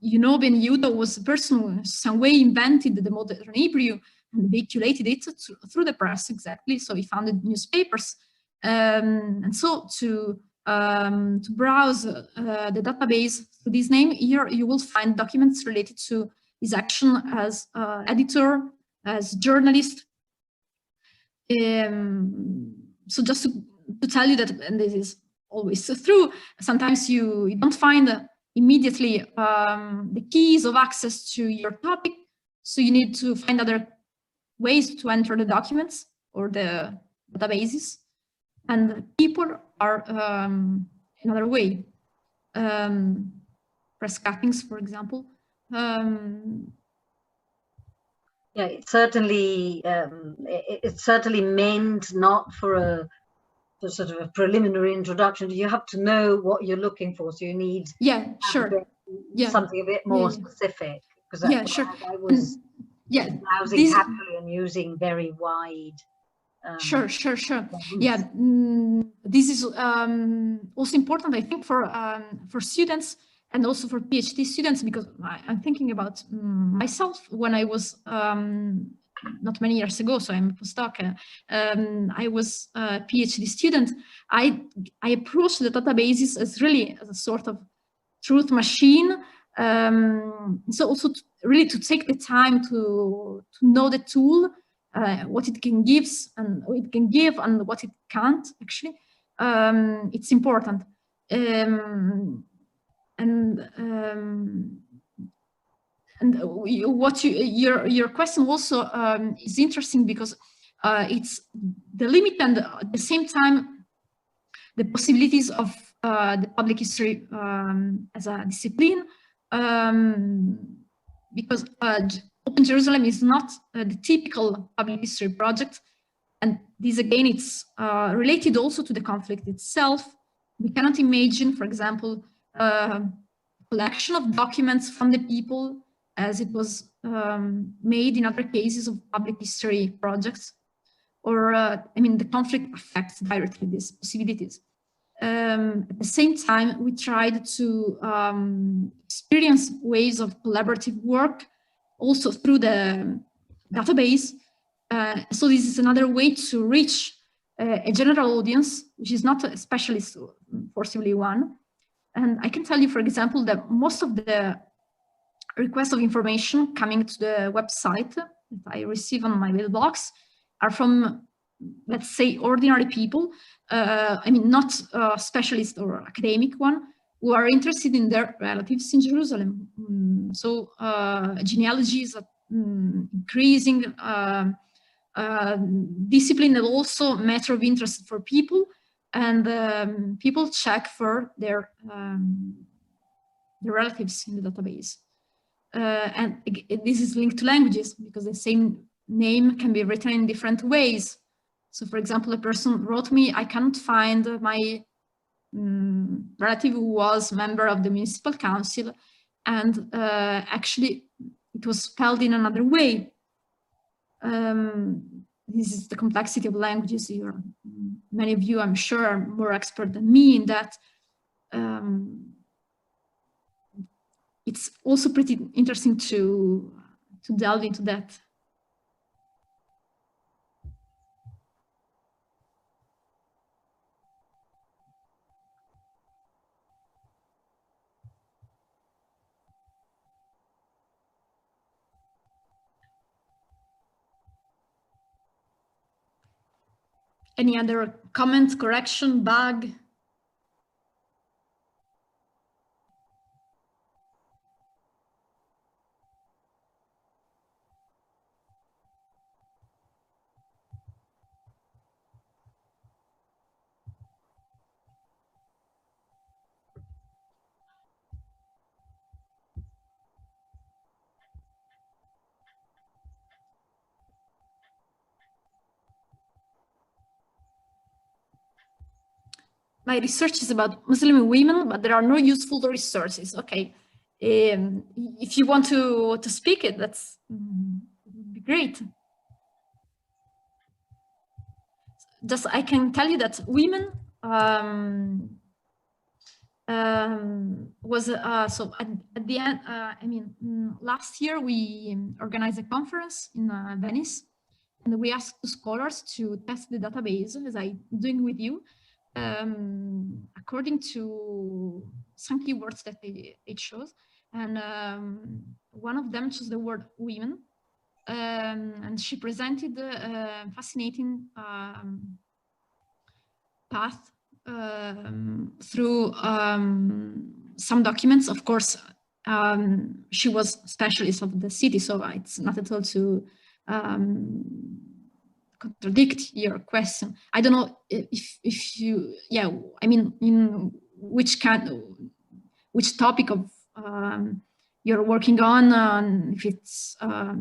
You know, Ben Yehuda was a person who in some way invented the modern Hebrew and vehiculated it through the press, exactly. So he founded newspapers. And so to browse the database through this name, here you will find documents related to his action as editor, as journalist. So just to tell you that, and this is always true, sometimes you don't find immediately the keys of access to your topic, so you need to find other ways to enter the documents or the databases, and people are another way. press cuttings, for example. Yeah, it's certainly meant not for a sort of a preliminary introduction. You have to know what you're looking for, so you need something a bit more specific. Because sure. I was browsing casually and using very wide. Sure. Yeah, this is also important, I think, for students and also for PhD students, because I'm thinking about myself when I was not many years ago, so I'm a postdoc. I was a PhD student. I approached the databases as really as a sort of truth machine. So also really to take the time to know the tool, what it can give and what it can't actually. It's important. And what your question also is interesting, because it's the limit and at the same time the possibilities of the public history as a discipline, because Open Jerusalem is not the typical public history project, and this again it's related also to the conflict itself. We cannot imagine, for example, collection of documents from the people as it was made in other cases of public history projects, or I mean, the conflict affects directly these possibilities. At the same time, we tried to experience ways of collaborative work also through the database. So this is another way to reach a general audience, which is not a specialist, forcibly one. And I can tell you, for example, that most of the requests of information coming to the website that I receive on my mailbox are from, let's say, ordinary people. I mean, not specialist or academic one, who are interested in their relatives in Jerusalem. So genealogies are increasing, discipline and also matter of interest for people, and people check for their relatives in the database. And this is linked to languages, because the same name can be written in different ways. So, for example, a person wrote me, I can't find my relative who was member of the municipal council, and actually it was spelled in another way. This is the complexity of languages. Many of you, I'm sure, are more expert than me in that. It's also pretty interesting to delve into that. Any other comments, correction, bug? My research is about Muslim women, but there are no useful resources. Okay, if you want to speak it, that's would be great. Just I can tell you that women was so at the end. I mean, last year we organized a conference in Venice, and we asked scholars to test the database, as I'm doing with you. According to some keywords that it shows, and one of them chose the word women, and she presented a fascinating path through some documents. Of course, she was specialist of the city, so it's not at all to contradict your question. I don't know if you, yeah, I mean, in which kind, which topic of you're working on, if it's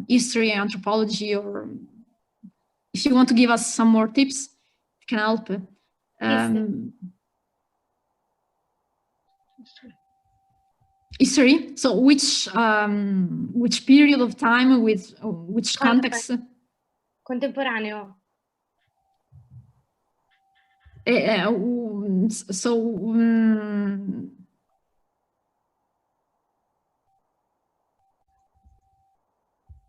history, anthropology, or if you want to give us some more tips, it can help. History. So which period of time, with which context? Contemporaneo.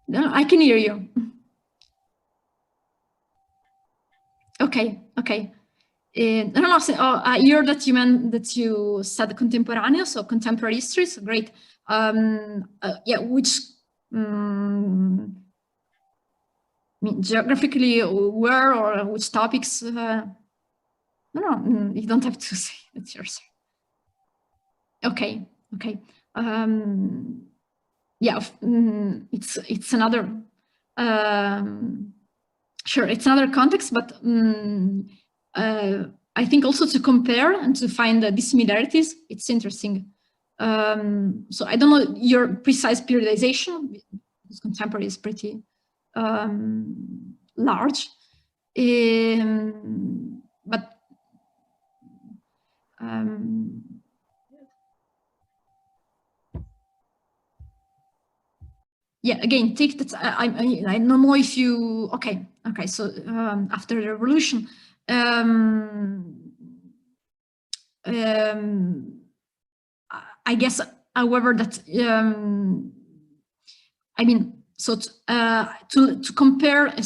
No, I can hear you. Okay. No, I hear that you meant that you said contemporaneo, so contemporary history. So great. Yeah, which geographically where, or which topics? No, you don't have to say. It's yours. Okay. Yeah, it's another. Sure, it's another context, but I think also to compare and to find the dissimilarities, it's interesting. So I don't know your precise periodization, because contemporary is pretty large, but yeah, again, take that. I don't know if you. Okay. So after the revolution, I guess, however, that I mean, so to compare a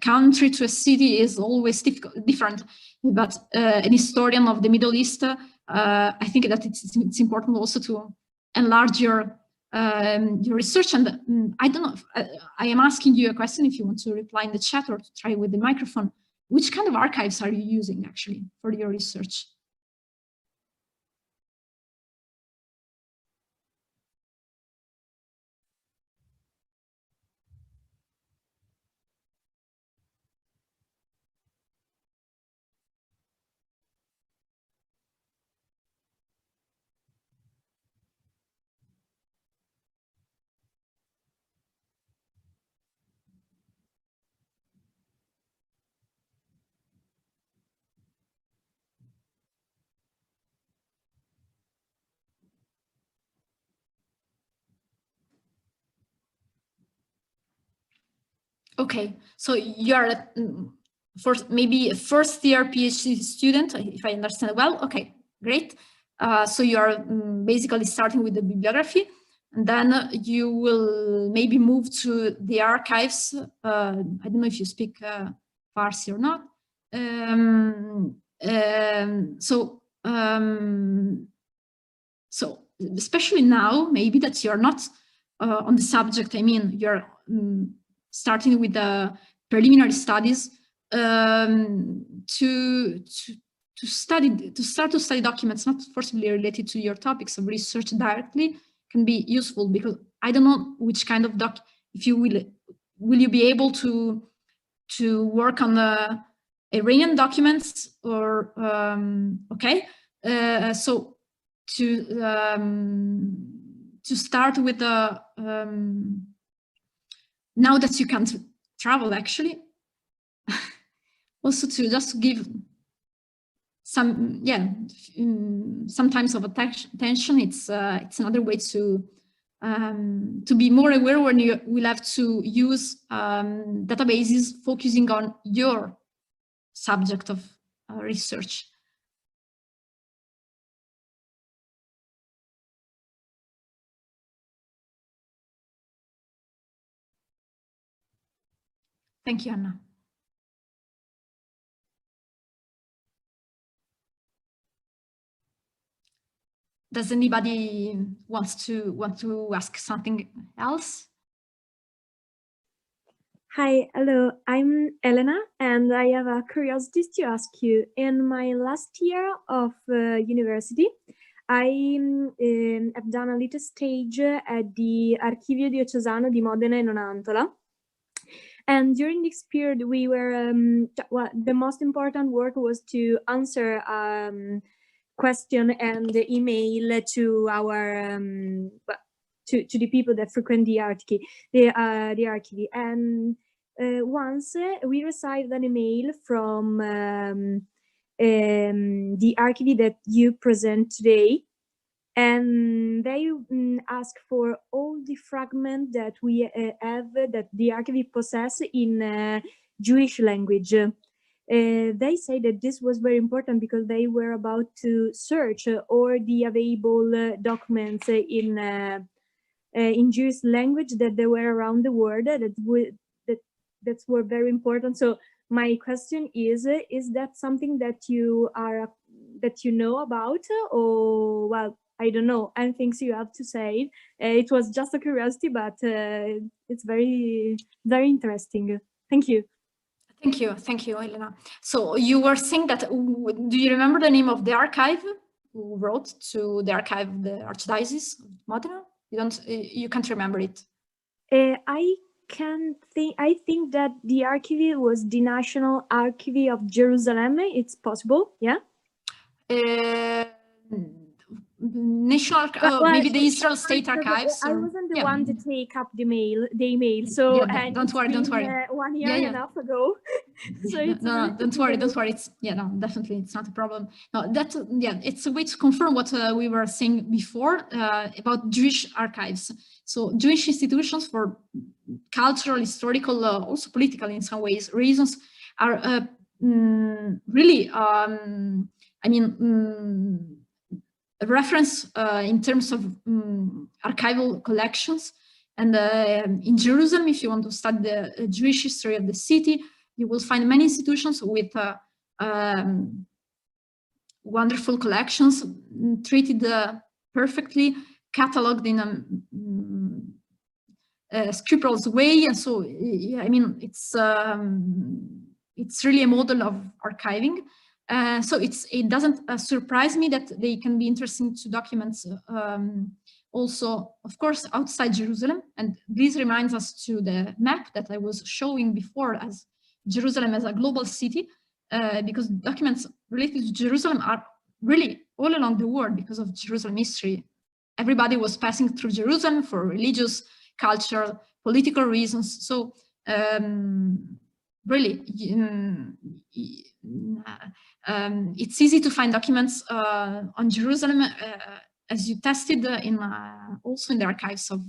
country to a city is always different. But an historian of the Middle East, I think that it's important also to enlarge your research. And I don't know if, I am asking you a question, if you want to reply in the chat or to try with the microphone. Which kind of archives are you using actually for your research? Okay, so you're maybe a first-year PhD student, if I understand well. Okay, great. So you're basically starting with the bibliography, and then you will maybe move to the archives. I don't know if you speak Farsi or not. So especially now, maybe that you're not on the subject. I mean, you're starting with the preliminary studies to start to study documents not forcibly related to your topics of research directly can be useful, because I don't know which kind of if you will you be able to work on the Iranian documents or okay, so to start with the now that you can't travel, actually, also to just give some, some times of attention. It's another way to be more aware when you will have to use databases focusing on your subject of research. Thank you, Anna. Does anybody want to ask something else? Hi, hello, I'm Elena, and I have a curiosity to ask you. In my last year of university, I have done a little stage at the Archivio Diocesano di Modena in Nonantola. And during this period, we were, well, the most important work was to answer question and the email to our to the people that frequent the archive. And once we received an email from the archive that you present today, and they ask for all the fragments that we have, that the archive possess in Jewish language. They say that this was very important because they were about to search all the available documents in Jewish language that they were around the world that were very important. So my question is that something that you know about, or well, I don't know, and things you have to say? It was just a curiosity, but it's very, very interesting. Thank you. Thank you, Elena. So you were saying that, do you remember the name of the archive who wrote to the archive of the Archdiocese of Modena? You can't remember it? I think that the archive was the National Archive of Jerusalem. It's possible, yeah? National, maybe the Israel State Archives. I wasn't the one to take up the email. So yeah, don't worry. 1 year and a half ago. So no, don't worry. It's definitely it's not a problem. No, it's a way to confirm what we were saying before about Jewish archives. So Jewish institutions, for cultural, historical, also political in some ways reasons, are really, a reference in terms of archival collections. And in Jerusalem, if you want to study the Jewish history of the city, you will find many institutions with wonderful collections, treated perfectly, cataloged in a scrupulous way. And so, it's really a model of archiving. So it doesn't surprise me that they can be interesting to documents also, of course, outside Jerusalem. And this reminds us to the map that I was showing before as Jerusalem as a global city, because documents related to Jerusalem are really all along the world because of Jerusalem history. Everybody was passing through Jerusalem for religious, cultural, political reasons. So really, it's easy to find documents on Jerusalem, as you tested also in the archives of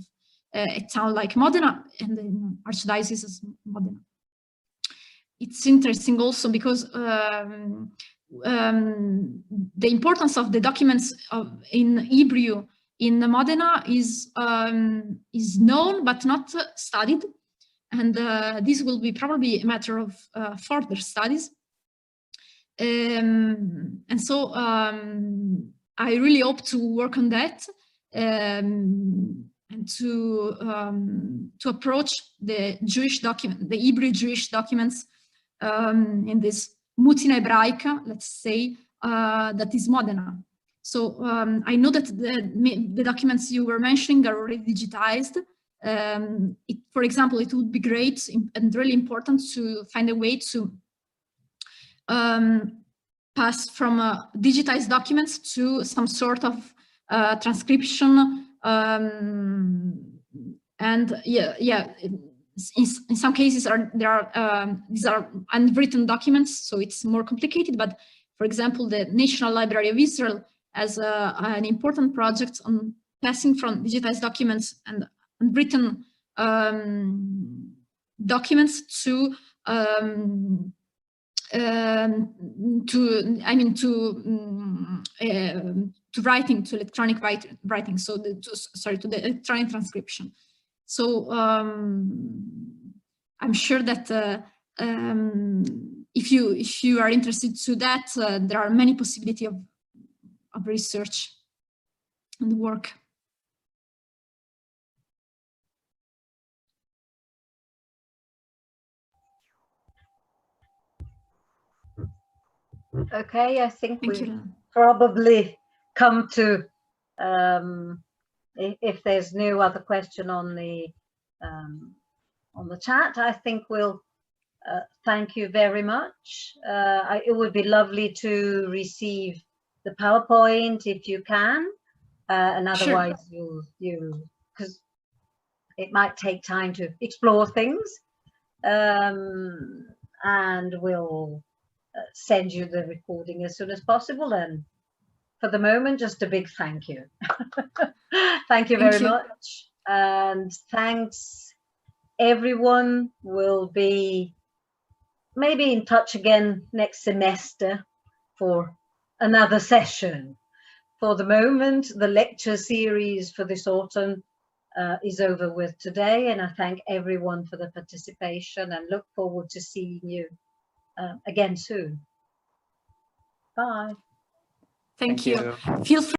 a town like Modena and the Archdiocese of Modena. It's interesting also because the importance of the documents in Hebrew in Modena is known but not studied, and this will be probably a matter of further studies. And so I really hope to work on that and to approach the Jewish document, the Hebrew Jewish documents in this Mutina Ebraica, let's say, that is Modena. So I know that the documents you were mentioning are already digitized. For example, it would be great and really important to find a way to pass from digitized documents to some sort of transcription, and in some cases these are unwritten documents, so it's more complicated. But for example, the National Library of Israel has an important project on passing from digitized documents and unwritten documents to writing, to electronic writing, so to the electronic transcription. So I'm sure that if you are interested to that, there are many possibilities of research and work. Okay, I think we've probably come to, if there's no other question on the chat, I think we'll thank you very much. It would be lovely to receive the PowerPoint if you can, and otherwise Sure. you because it might take time to explore things, and we'll send you the recording as soon as possible. And for the moment, just a big thank you. Thank you very much, and thanks everyone. We'll be maybe in touch again next semester for another session. For the moment, the lecture series for this autumn is over with today, and I thank everyone for the participation and look forward to seeing you again soon. Bye. Thank you. Feel free